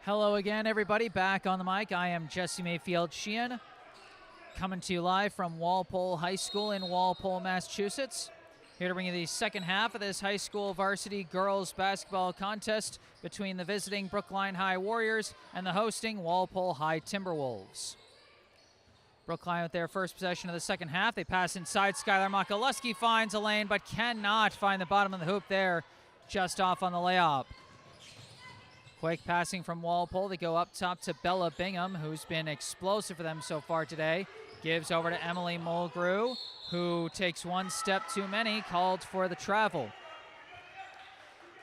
Hello again, everybody. Back on the mic. I am Jesse Mayfield-Sheehan, coming to you live from Walpole High School in Walpole, Massachusetts. Here to bring you the second half of this high school varsity girls basketball contest between the visiting Brookline High Warriors and the hosting Walpole High Timberwolves. Brookline with their first possession of the second half. They pass inside. Skylar Makaluski finds a lane but cannot find the bottom of the hoop there, just off on the layup. Quick passing from Walpole. They go up top to Bella Bingham, who's been explosive for them so far today. Gives over to Emily Mulgrew, who takes one step too many, called for the travel.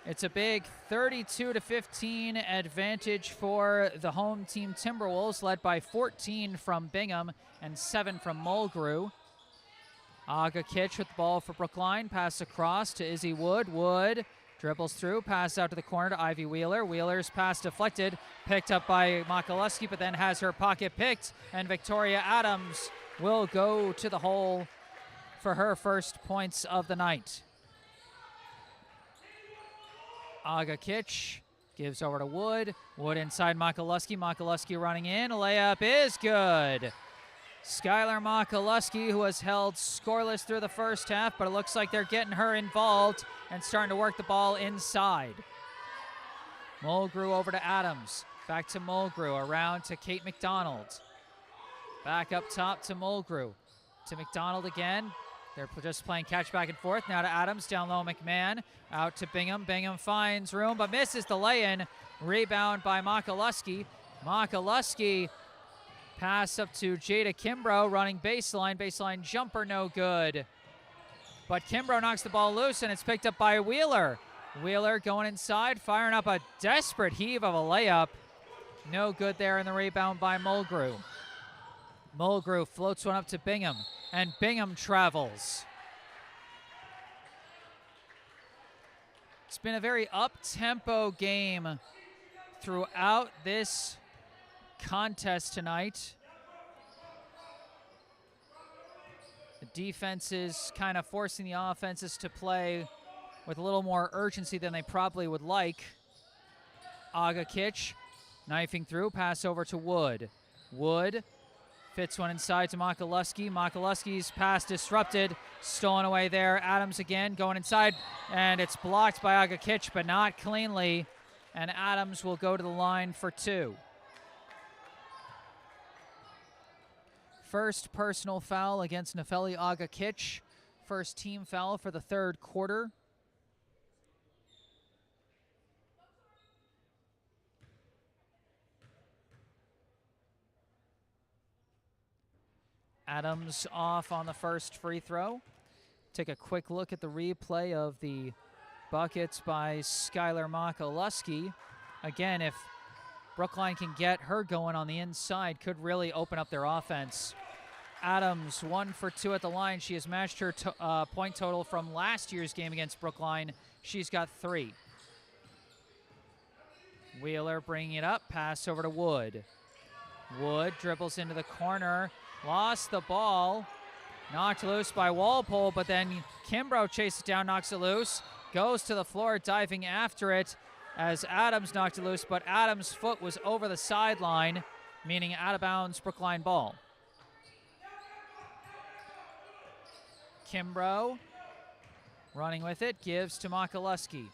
It's a big 32-15 advantage for the home team Timberwolves, led by 14 from Bingham and 7 from Mulgrew. Aga Kitch with the ball for Brookline. Pass across to Izzy Wood. Wood dribbles through, pass out to the corner to Ivy Wheeler. Wheeler's pass deflected, picked up by Makaluski, but then has her pocket picked, and Victoria Adams will go to the hole for her first points of the night. Aga Kitch gives over to Wood. Wood inside Makaluski. Makaluski running in. A layup is good. Skylar Makaluski, who was held scoreless through the first half, but it looks like they're getting her involved and starting to work the ball inside. Mulgrew over to Adams. Back to Mulgrew. Around to Kate McDonald. Back up top to Mulgrew. To McDonald again. They're just playing catch back and forth. Now to Adams. Down low, McMahon. Out to Bingham. Bingham finds room, but misses the lay-in. Rebound by Makaluski. Makaluski. Pass up to Jada Kimbrough, running baseline. Baseline jumper, no good. But Kimbrough knocks the ball loose, and it's picked up by Wheeler. Wheeler going inside, firing up a desperate heave of a layup. No good there in the rebound by Mulgrew. Mulgrew floats one up to Bingham, and Bingham travels. It's been a very up-tempo game throughout this contest tonight. The defense is kind of forcing the offenses to play with a little more urgency than they probably would like. Aga Kitch knifing through, pass over to Wood. Wood fits one inside to Makaluski. Makaluski's pass disrupted, stolen away there. Adams again going inside, and it's blocked by Aga Kitch, but not cleanly, and Adams will go to the line for two. First personal foul against Nefeli Aga Kitch. First team foul for the third quarter. Adams off on the first free throw. Take a quick look at the replay of the buckets by Skylar Makaluski. Again, if Brookline can get her going on the inside, could really open up their offense. Adams 1 for 2 at the line. She has matched her point total from last year's game against Brookline. She's got 3. Wheeler bringing it up. Pass over to Wood. Wood dribbles into the corner. Lost the ball. Knocked loose by Walpole, but then Kimbrough chases it down, knocks it loose. Goes to the floor, diving after it as Adams knocked it loose, but Adams' foot was over the sideline, meaning out of bounds Brookline ball. Kimbrough running with it, gives to Makaluski.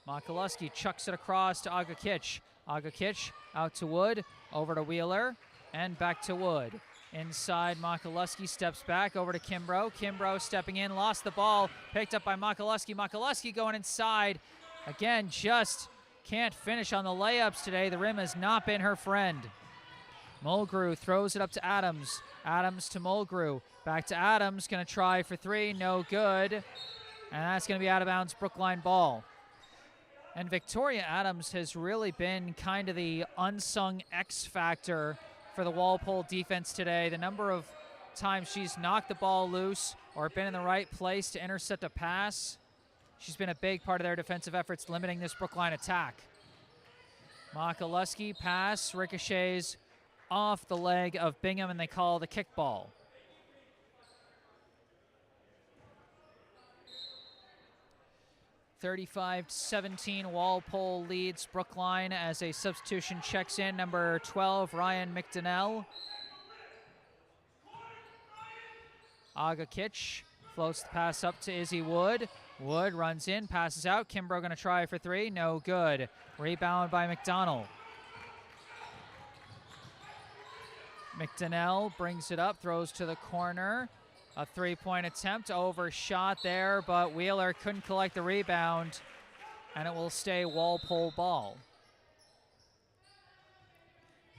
Makaluski chucks it across to Aga Kitch. Aga Kitch out to Wood, over to Wheeler, and back to Wood. Inside, Makaluski steps back over to Kimbrough. Kimbrough stepping in, lost the ball, picked up by Makaluski. Makaluski going inside. Again, just can't finish on the layups today. The rim has not been her friend. Mulgrew throws it up to Adams. Adams to Mulgrew. Back to Adams, going to try for 3, no good. And that's going to be out of bounds Brookline ball. And Victoria Adams has really been kind of the unsung X factor for the Walpole defense today. The number of times she's knocked the ball loose or been in the right place to intercept a pass, she's been a big part of their defensive efforts, limiting this Brookline attack. Makaluski pass ricochets off the leg of Bingham, and they call the kickball. 35-17, Walpole leads Brookline as a substitution checks in. Number 12, Ryan McDonnell. Aga Kitch floats the pass up to Izzy Wood. Wood runs in, passes out. Kimbrough going to try for three. No good. Rebound by McDonald. McDonnell brings it up, throws to the corner. A three-point attempt, overshot there, but Wheeler couldn't collect the rebound, and it will stay Walpole ball.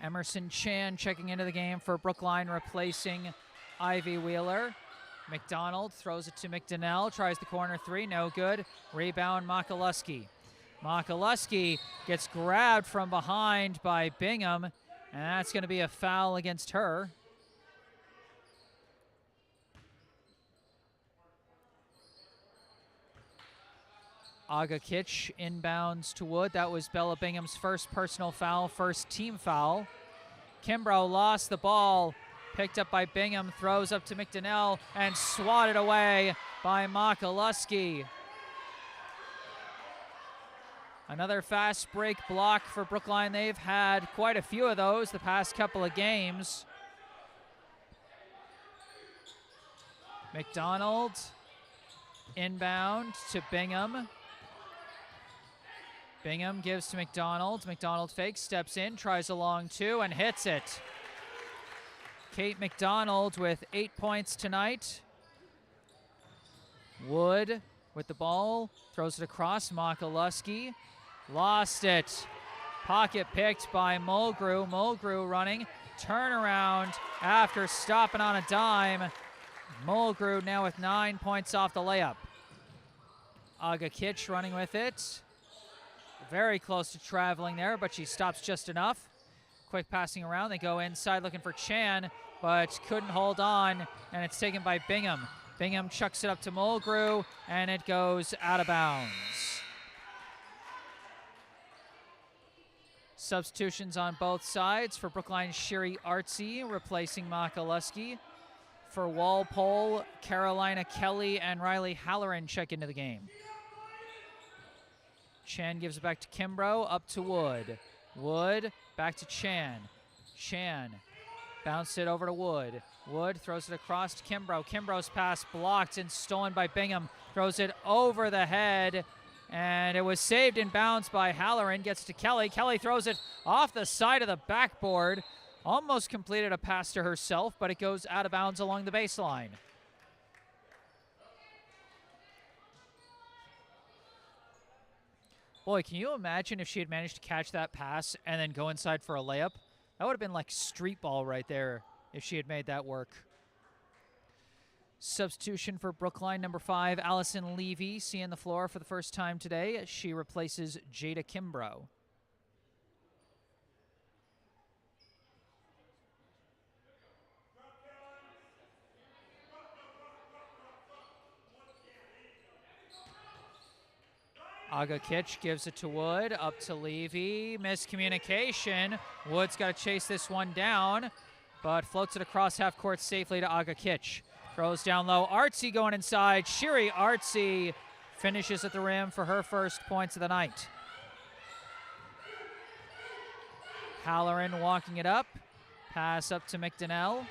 Emerson Chan checking into the game for Brookline, replacing Ivy Wheeler. McDonald throws it to McDonnell, tries the corner three, no good. Rebound, Makaluski. Makaluski gets grabbed from behind by Bingham, and that's going to be a foul against her. Aga Kitch inbounds to Wood. That was Bella Bingham's first personal foul, first team foul. Kimbrough lost the ball, picked up by Bingham, throws up to McDonnell, and swatted away by Makaluski. Another fast break block for Brookline. They've had quite a few of those the past couple of games. McDonald inbound to Bingham. Bingham gives to McDonald. McDonald fakes, steps in, tries a long two, and hits it. Kate McDonald with 8 points tonight. Wood with the ball, throws it across. Makaluski lost it. Pocket picked by Mulgrew. Mulgrew running, turnaround after stopping on a dime. Mulgrew now with 9 points off the layup. Aga Kitch running with it. Very close to traveling there, but she stops just enough. Quick passing around. They go inside looking for Chan, but couldn't hold on, and it's taken by Bingham. Bingham chucks it up to Mulgrew, and it goes out of bounds. Substitutions on both sides. For Brookline, Shiri Artsy replacing Makaluski. For Walpole, Carolina Kelly and Riley Halloran check into the game. Chan gives it back to Kimbrough, up to Wood. Wood, back to Chan. Chan bounced it over to Wood. Wood throws it across to Kimbrough. Kimbrough's pass blocked and stolen by Bingham. Throws it over the head, and it was saved in bounds by Halloran. Gets to Kelly. Kelly throws it off the side of the backboard. Almost completed a pass to herself, but it goes out of bounds along the baseline. Boy, can you imagine if she had managed to catch that pass and then go inside for a layup? That would have been like street ball right there if she had made that work. Substitution for Brookline, number 5, Allison Levy, seeing the floor for the first time today. She replaces Jada Kimbrough. Aga Kitch gives it to Wood, up to Levy. Miscommunication. Wood's got to chase this one down, but floats it across half court safely to Aga Kitch. Throws down low. Artsy going inside. Shiri Artsy finishes at the rim for her first points of the night. Halloran walking it up. Pass up to McDonnell.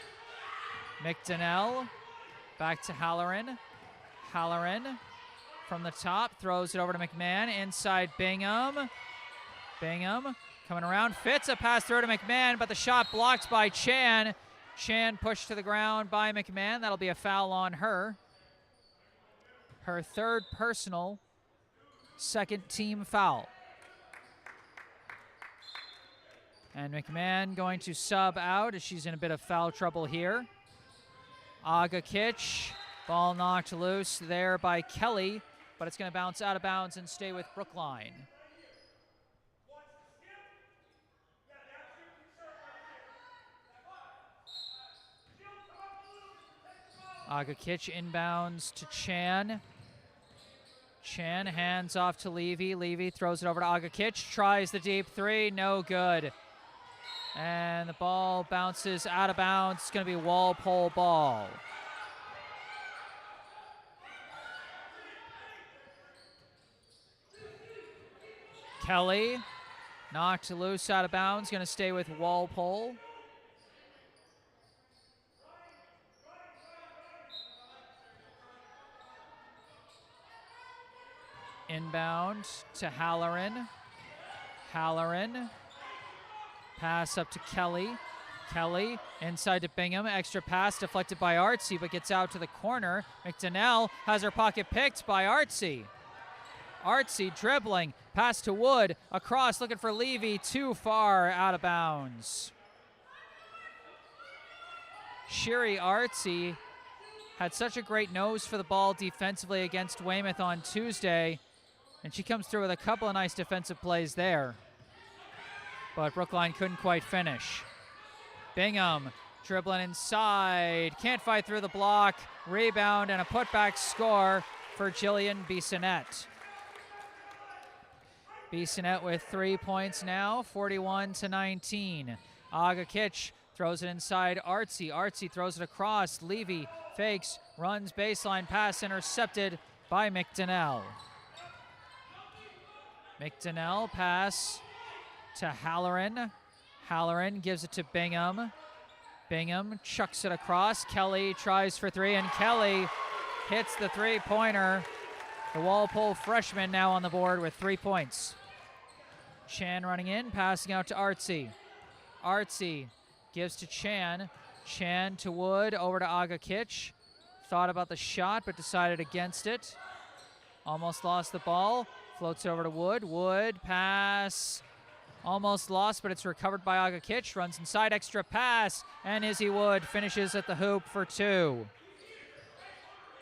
McDonnell back to Halloran. Halloran from the top, throws it over to McMahon, inside Bingham. Bingham coming around, fits a pass through to McMahon, but the shot blocked by Chan. Chan pushed to the ground by McMahon. That'll be a foul on her. Her third personal, second team foul. And McMahon going to sub out as she's in a bit of foul trouble here. Aga Kitch, ball knocked loose there by Kelly, but it's going to bounce out of bounds and stay with Brookline. Aga Kitch inbounds to Chan. Chan hands off to Levy. Levy throws it over to Aga Kitch. Tries the deep three. No good. And the ball bounces out of bounds. It's going to be Walpole ball. Kelly knocked loose out of bounds, going to stay with Walpole. Inbound to Halloran. Halloran. Pass up to Kelly. Kelly inside to Bingham. Extra pass deflected by Artsy, but gets out to the corner. McDonnell has her pocket picked by Artsy. Artsy dribbling. Pass to Wood. Across looking for Levy. Too far out of bounds. Sherry Artsy had such a great nose for the ball defensively against Weymouth on Tuesday. And she comes through with a couple of nice defensive plays there. But Brookline couldn't quite finish. Bingham dribbling inside. Can't fight through the block. Rebound and a putback score for Jillian Bissonnette. Bissonnette with 3 points now, 41-19. Aga Kitch throws it inside Artsy. Artsy throws it across. Levy fakes, runs baseline pass intercepted by McDonnell. McDonnell pass to Halloran. Halloran gives it to Bingham. Bingham chucks it across. Kelly tries for three, and Kelly hits the three-pointer. The Walpole freshman now on the board with 3 points. Chan running in, passing out to Artsy. Artsy gives to Chan. Chan to Wood, over to Aga Kitch. Thought about the shot, but decided against it. Almost lost the ball. Floats over to Wood. Wood pass. Almost lost, but it's recovered by Aga Kitch. Runs inside, extra pass, and Izzy Wood finishes at the hoop for 2.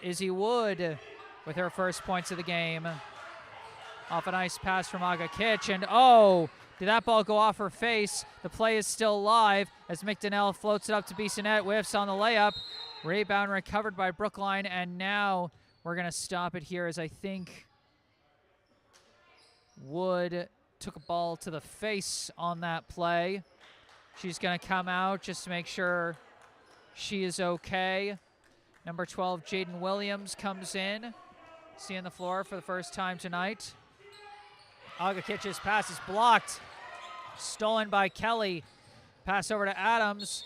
Izzy Wood with her first points of the game. Off a nice pass from Aga Kitch, and oh, did that ball go off her face? The play is still live as McDonnell floats it up to Bissonnette, whiffs on the layup. Rebound recovered by Brookline, and now we're going to stop it here as I think Wood took a ball to the face on that play. She's going to come out just to make sure she is okay. Number 12, Jaden Williams, comes in, seeing the floor for the first time tonight. Aga Kitch's pass is blocked. Stolen by Kelly. Pass over to Adams.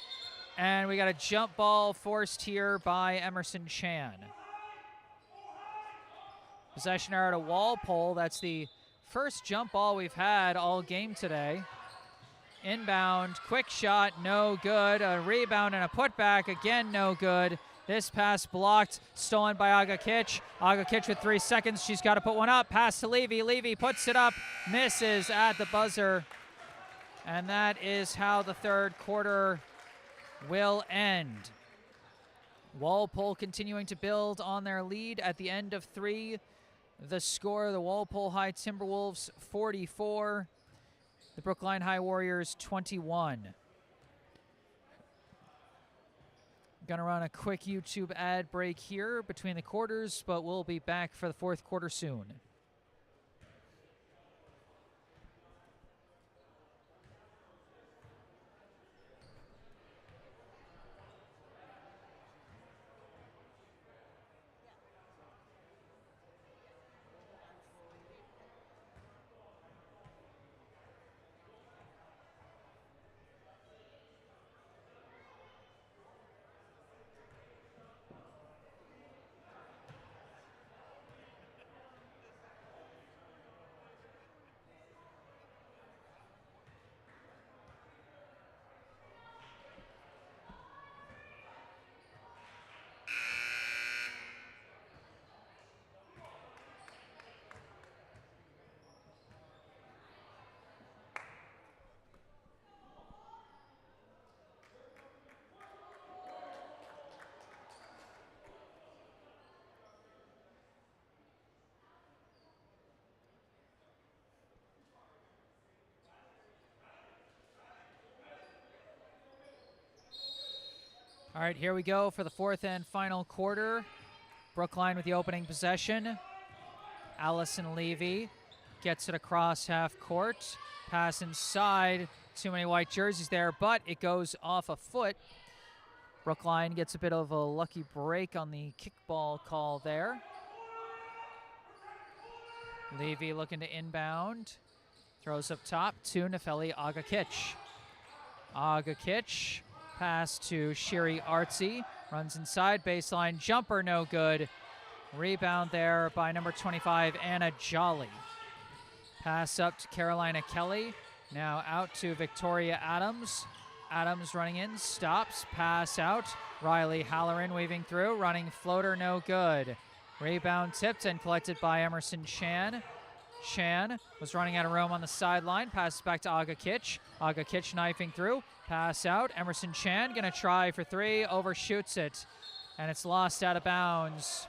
And we got a jump ball forced here by Emerson Chan. Possession arrow to Walpole. That's the first jump ball we've had all game today. Inbound, quick shot, no good. A rebound and a putback, again no good. This pass blocked, stolen by Aga Kitch. Aga Kitch with 3 seconds, she's got to put one up. Pass to Levy, Levy puts it up, misses at the buzzer. And that is how the third quarter will end. Walpole continuing to build on their lead at the end of 3. The score, the Walpole High Timberwolves 44, the Brookline High Warriors 21. Gonna run a quick YouTube ad break here between the quarters, but we'll be back for the fourth quarter soon. All right, here we go for the fourth and final quarter. Brookline with the opening possession. Allison Levy gets it across half court. Pass inside. Too many white jerseys there, but it goes off a foot. Brookline gets a bit of a lucky break on the kickball call there. Levy looking to inbound. Throws up top to Nefeli Agakic. Agakic, pass to Shiri Artsy. Runs inside, baseline jumper, no good. Rebound there by number 25, Anna Jolly. Pass up to Carolina Kelly. Now out to Victoria Adams. Adams running in, stops, pass out. Riley Halloran weaving through, running floater, no good. Rebound tipped and collected by Emerson Chan. Chan was running out of room on the sideline, passes back to Agakic. Agakic knifing through, pass out. Emerson Chan gonna try for three, overshoots it, and it's lost out of bounds.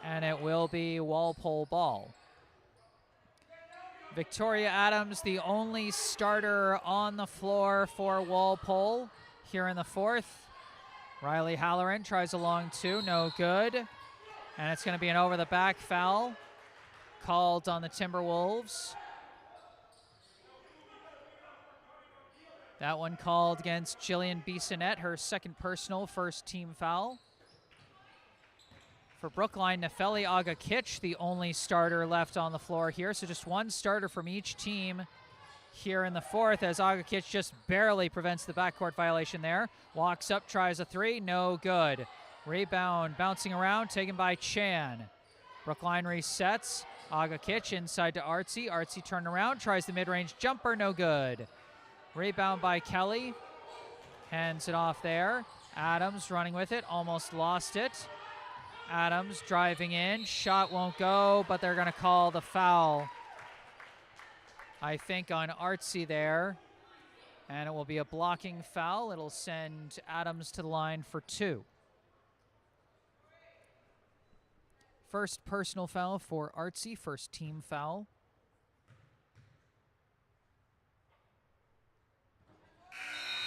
And it will be Walpole ball. Victoria Adams, the only starter on the floor for Walpole here in the fourth. Riley Halloran tries a long two, no good. And it's going to be an over-the-back foul called on the Timberwolves. That one called against Jillian Bissonnette, her second personal, first team foul. For Brookline, Nefeli Agakic, the only starter left on the floor here. So just one starter from each team here in the fourth, as Agakic just barely prevents the backcourt violation there. Walks up, tries a three, no good. Rebound, bouncing around, taken by Chan. Brookline resets. Agakic inside to Artsy. Artsy turned around, tries the mid-range jumper, no good. Rebound by Kelly. Hands it off there. Adams running with it, almost lost it. Adams driving in, shot won't go, but they're gonna call the foul, I think, on Artsy there. And it will be a blocking foul. It'll send Adams to the line for two. First personal foul for Artsy, first team foul.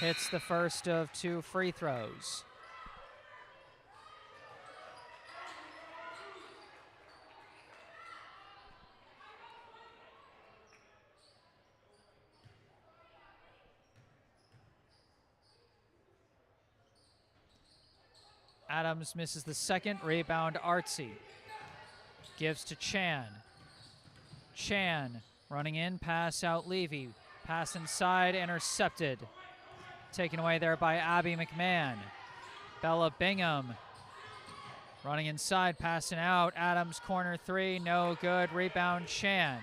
Hits the first of two free throws. Adams misses the second, rebound Artsy. Gives to Chan. Chan running in, pass out Levy. Pass inside, intercepted. Taken away there by Abby McMahon. Bella Bingham running inside, passing out. Adams corner three, no good. Rebound Chan.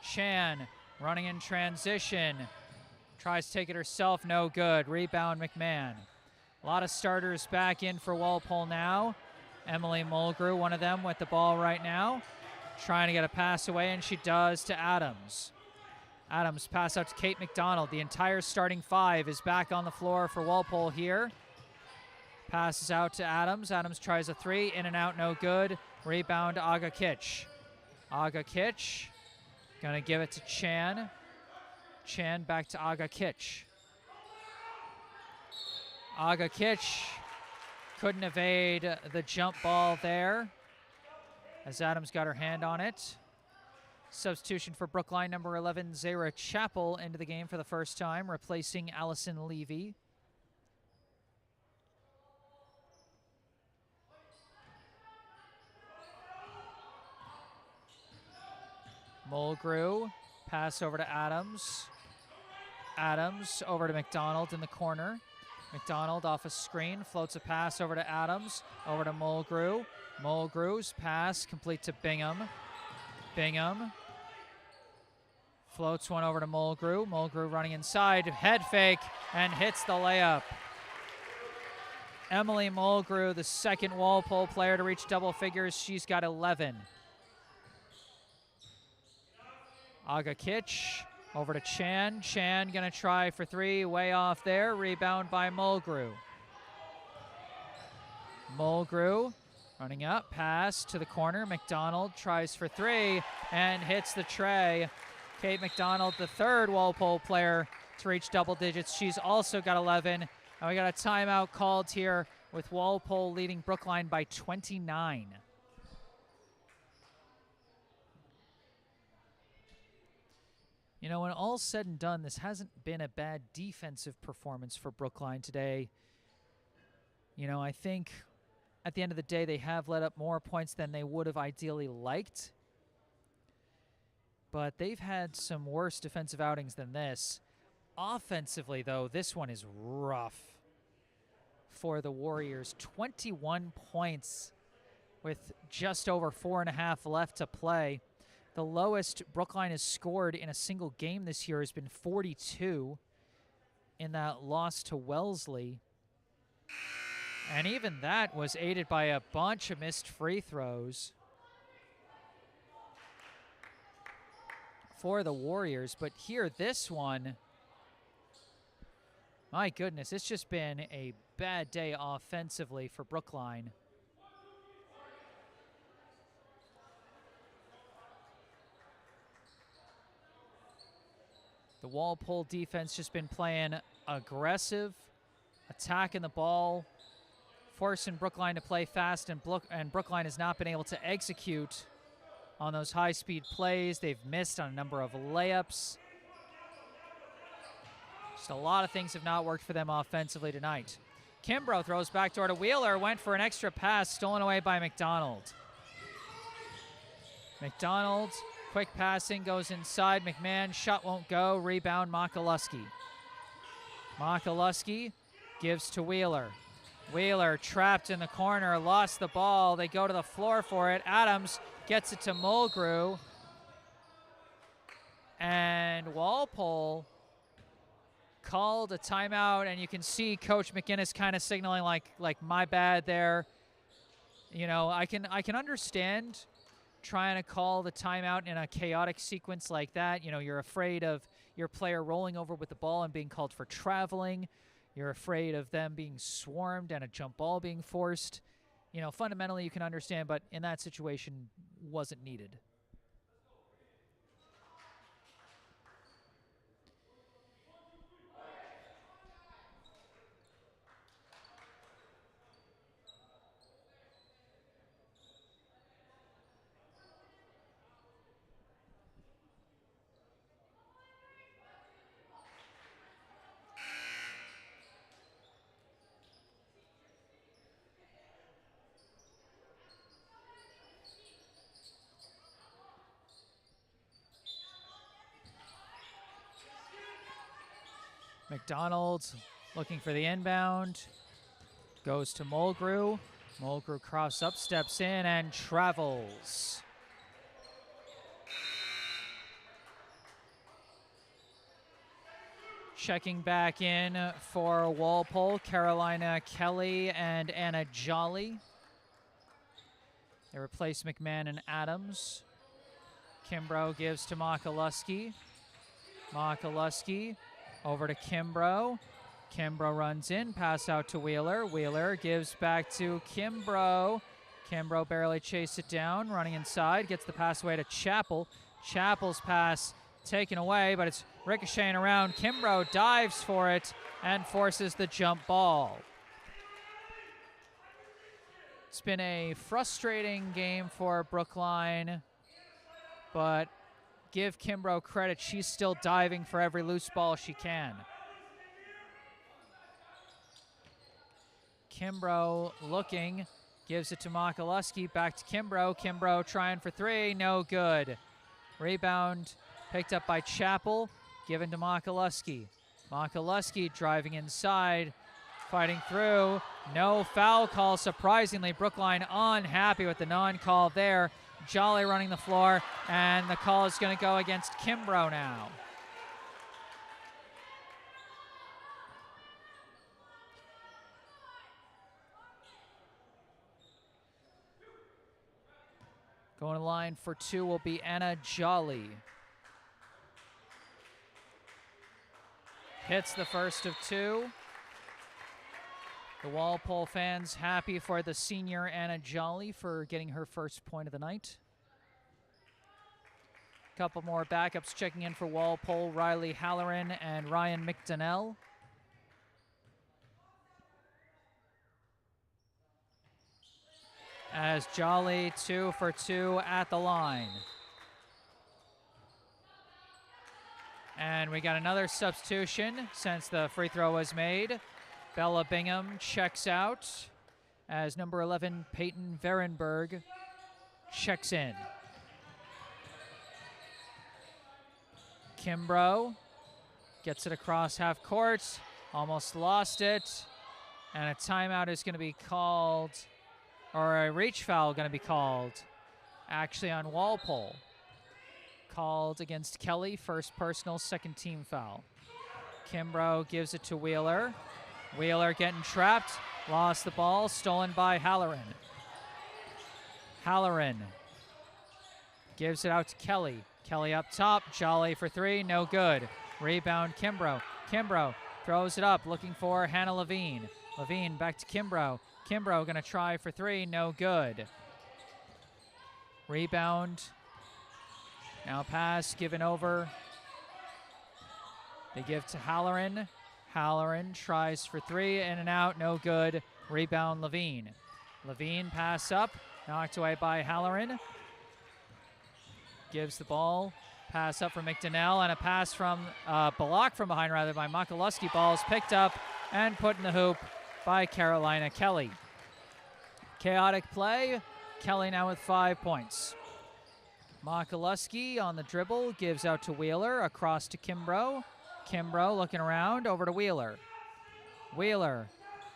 Chan running in transition. Tries to take it herself, no good. Rebound McMahon. A lot of starters back in for Walpole now. Emily Mulgrew, one of them, with the ball right now. Trying to get a pass away, and she does to Adams. Adams pass out to Kate McDonald. The entire starting five is back on the floor for Walpole here. Passes out to Adams. Adams tries a three, in and out, no good. Rebound Agakic. Agakic, gonna give it to Chan. Chan back to Agakic. Agakic couldn't evade the jump ball there, as Adams got her hand on it. Substitution for Brookline, number 11, Zara Chappell, into the game for the first time, replacing Allison Levy. Mulgrew, pass over to Adams. Adams over to McDonald in the corner. McDonald off a screen, floats a pass over to Adams, over to Mulgrew. Mulgrew's pass complete to Bingham. Bingham floats one over to Mulgrew. Mulgrew running inside, head fake, and hits the layup. Emily Mulgrew, the second Walpole player to reach double figures. She's got 11. Agakic over to Chan. Chan gonna try for three, way off there. Rebound by Mulgrew. Mulgrew running up, pass to the corner. McDonald tries for three and hits the tray. Kate McDonald, the third Walpole player to reach double digits. She's also got 11. And we got a timeout called here with Walpole leading Brookline by 29. You know, when all's said and done, this hasn't been a bad defensive performance for Brookline today. You know, I think at the end of the day, they have let up more points than they would have ideally liked. but they've had some worse defensive outings than this. Offensively, though, this one is rough for the Warriors. 21 points with just over 4.5 left to play. The lowest Brookline has scored in a single game this year has been 42 in that loss to Wellesley. And even that was aided by a bunch of missed free throws for the Warriors. But here, this one, my goodness, it's just been a bad day offensively for Brookline. The Walpole defense just been playing aggressive, attacking the ball, forcing Brookline to play fast, and Brookline has not been able to execute on those high-speed plays. They've missed on a number of layups. Just a lot of things have not worked for them offensively tonight. Kimbrough throws backdoor to Wheeler, went for an extra pass, stolen away by McDonald. McDonald, quick passing, goes inside. McMahon, shot won't go. Rebound, Makaluski. Makaluski gives to Wheeler. Wheeler trapped in the corner, lost the ball. They go to the floor for it. Adams gets it to Mulgrew. And Walpole called a timeout, and you can see Coach McInnes kind of signaling like my bad there. You know, I can understand trying to call the timeout in a chaotic sequence like that. You know, you're afraid of your player rolling over with the ball and being called for traveling. You're afraid of them being swarmed and a jump ball being forced. You know, fundamentally you can understand, but in that situation wasn't needed. McDonald looking for the inbound. Goes to Mulgrew. Mulgrew cross up, steps in, and travels. Checking back in for Walpole, Carolina Kelly and Anna Jolly. They replace McMahon and Adams. Kimbrough gives to Makaluski. Makaluski over to Kimbrough. Kimbrough runs in, pass out to Wheeler. Wheeler gives back to Kimbrough. Kimbrough barely chased it down, running inside, gets the pass away to Chappell. Chappell's pass taken away, but it's ricocheting around. Kimbrough dives for it and forces the jump ball. It's been a frustrating game for Brookline, but give Kimbrough credit. She's still diving for every loose ball she can. Kimbrough looking, gives it to Makaluski, back to Kimbrough. Kimbrough trying for three, no good. Rebound picked up by Chappell, given to Makaluski. Makaluski driving inside, fighting through. No foul call, surprisingly. Brookline unhappy with the non-call there. Jolly running the floor, and the call is going to go against Kimbrough now. Going to line for two will be Anna Jolly. Hits the first of two. The Walpole fans happy for the senior Anna Jolly for getting her first point of the night. Couple more backups checking in for Walpole, Riley Halloran and Ryan McDonnell. As Jolly 2 for 2 at the line. And we got another substitution since the free throw was made. Bella Bingham checks out as number 11, Peyton Verenberg, checks in. Kimbrough gets it across half court, almost lost it, and a timeout is going to be called, or a reach foul going to be called, actually on Walpole. Called against Kelly, first personal, second team foul. Kimbrough gives it to Wheeler. Wheeler getting trapped, lost the ball, stolen by Halloran. Halloran gives it out to Kelly. Kelly up top, Jolly for three, no good. Rebound Kimbrough. Kimbrough throws it up, looking for Hannah Levine. Levine back to Kimbrough. Kimbrough gonna try for three, no good. Rebound. Now pass given over. They give to Halloran. Halloran tries for three, in and out, no good. Rebound Levine. Levine pass up, knocked away by Halloran. Gives the ball. Pass up from McDonnell, and a pass from, block from behind rather by Makaluski. Ball is picked up and put in the hoop by Carolina Kelly. Chaotic play. Kelly now with 5 points. Makaluski on the dribble, gives out to Wheeler, across to Kimbrough. Kimbrough looking around, over to Wheeler. Wheeler,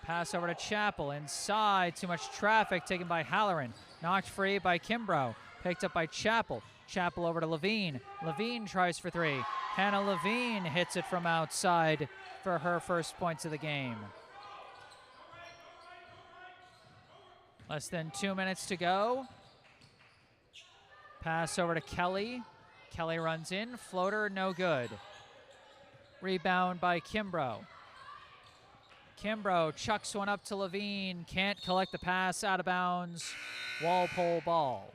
pass over to Chappell, inside, too much traffic taken by Halloran. Knocked free by Kimbrough, picked up by Chappell. Chappell over to Levine. Levine tries for three. Hannah Levine hits it from outside for her first points of the game. Less than 2 minutes to go. Pass over to Kelly. Kelly runs in, floater, no good. Rebound by Kimbrough. Kimbrough chucks one up to Levine, can't collect the pass, out of bounds. Walpole ball.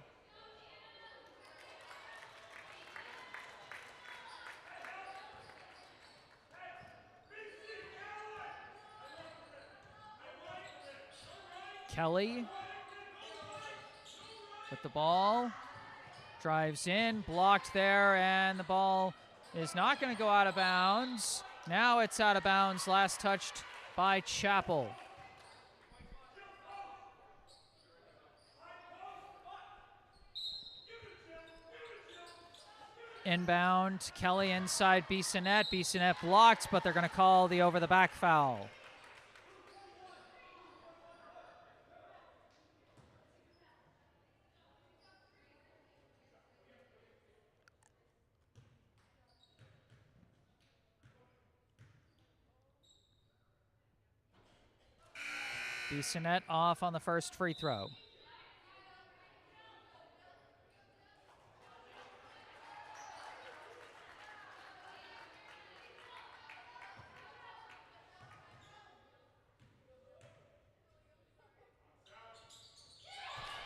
Kelly with the ball, drives in, blocked there, and the ball is not going to go out of bounds. Now it's out of bounds, last touched by Chappell. Inbound, Kelly inside Bissonnette. Bissonnette blocked, but they're going to call the over-the-back foul. Bissonnette off on the first free throw.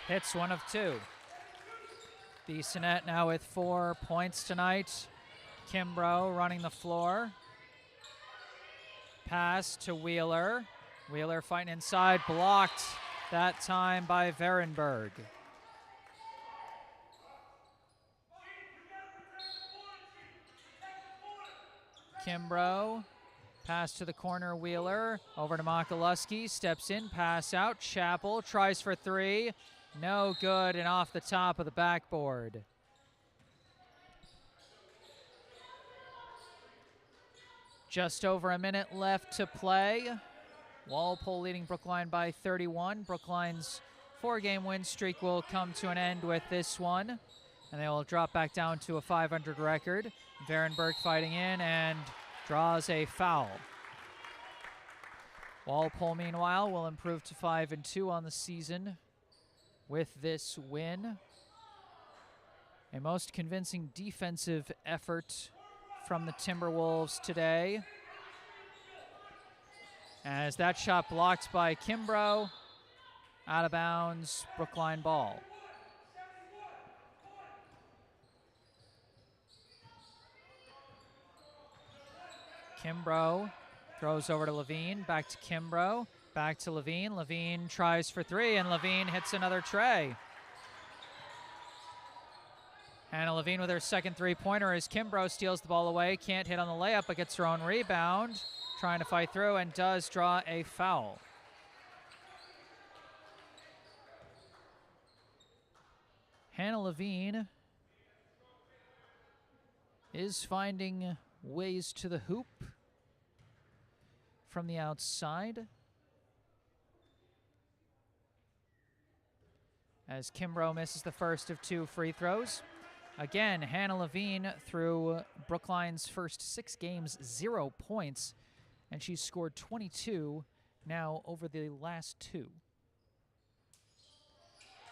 Hits one of two. Bissonnette now with 4 points tonight. Kimbrough running the floor. Pass to Wheeler. Wheeler fighting inside, blocked that time by Varenberg. Kimbrough, pass to the corner, Wheeler, over to Makaluski, steps in, pass out, Chappell tries for three, no good, and off the top of the backboard. Just over a minute left to play. Walpole leading Brookline by 31. Brookline's 4-game win streak will come to an end with this one, and they will drop back down to a 500 record. Varenberg fighting in and draws a foul. Walpole, meanwhile, will improve to 5-2 on the season with this win. A most convincing defensive effort from the Timberwolves today, as that shot blocked by Kimbrough, out of bounds, Brookline ball. Kimbrough throws over to Levine, back to Kimbrough, back to Levine. Levine tries for three, and Levine hits another tray. Hannah Levine with her second three-pointer as Kimbrough steals the ball away, can't hit on the layup, but gets her own rebound. Trying to fight through and does draw a foul. Hannah Levine is finding ways to the hoop from the outside. As Kimbrough misses the first of 2 free throws. Again, Hannah Levine through Brookline's first 6 games, 0 points, and she's scored 22 now over the last 2.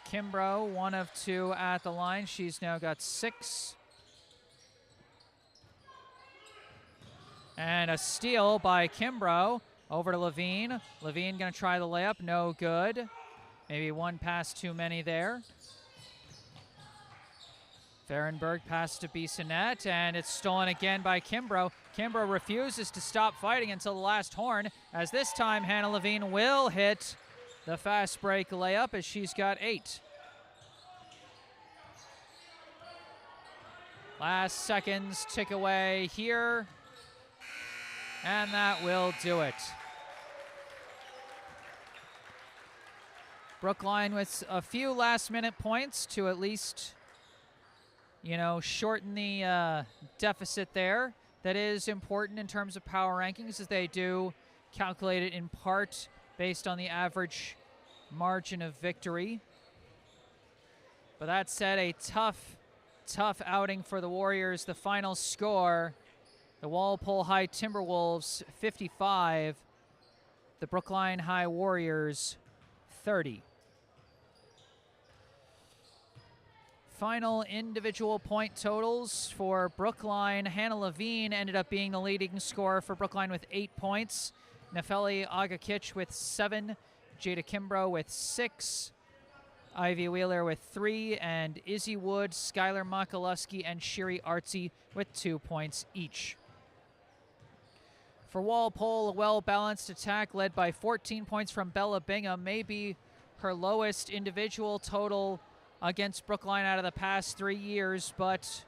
Kimbrough, 1 of 2 at the line. She's now got 6. And a steal by Kimbrough over to Levine. Levine going to try the layup, no good. Maybe 1 pass too many there. Fahrenberg pass to Bissonnette, and it's stolen again by Kimbrough. Kimbrough refuses to stop fighting until the last horn, as this time Hannah Levine will hit the fast break layup as she's got 8. Last seconds tick away here, and that will do it. Brookline with a few last-minute points to at least, shorten the deficit there. That is important in terms of power rankings, as they do calculate it in part based on the average margin of victory. But that said, a tough outing for the Warriors. The final score, the Walpole High Timberwolves 55, the Brookline High Warriors 30. Final individual point totals for Brookline. Hannah Levine ended up being the leading scorer for Brookline with 8 points. Nefeli Agakic with 7. Jada Kimbrough with 6. Ivy Wheeler with 3. And Izzy Wood, Skylar Makaluski, and Shiri Artsy with 2 points each. For Walpole, a well-balanced attack led by 14 points from Bella Bingham, maybe her lowest individual total against Brookline out of the past 3 years, but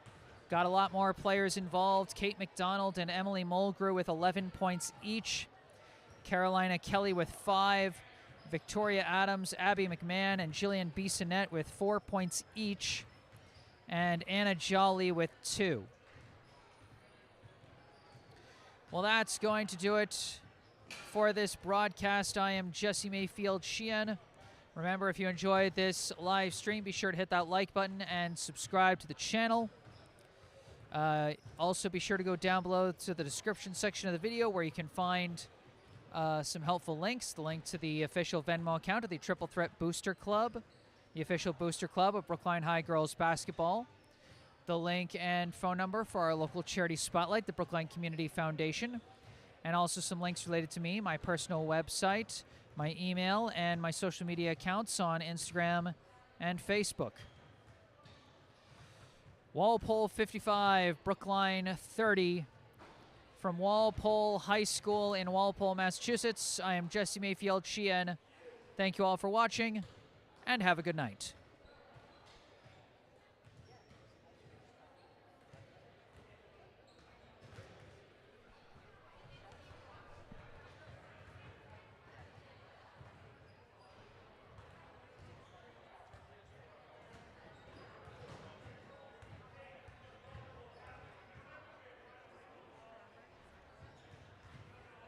got a lot more players involved. Kate McDonald and Emily Mulgrew with 11 points each. Carolina Kelly with 5. Victoria Adams, Abby McMahon, and Jillian Bissonnette with 4 points each. And Anna Jolly with 2. Well, that's going to do it for this broadcast. I am Jesse Mayfield-Sheehan. Remember, if you enjoyed this live stream, be sure to hit that like button and subscribe to the channel. Also, be sure to go down below to the description section of the video where you can find some helpful links. The link to the official Venmo account of the Triple Threat Booster Club, the official booster club of Brookline High Girls Basketball. The link and phone number for our local charity spotlight, the Brookline Community Foundation. And also some links related to me, my personal website, my email, and my social media accounts on Instagram and Facebook. Walpole 55, Brookline 30. From Walpole High School in Walpole, Massachusetts, I am Jesse Mayfield-Sheehan. Thank you all for watching, and have a good night.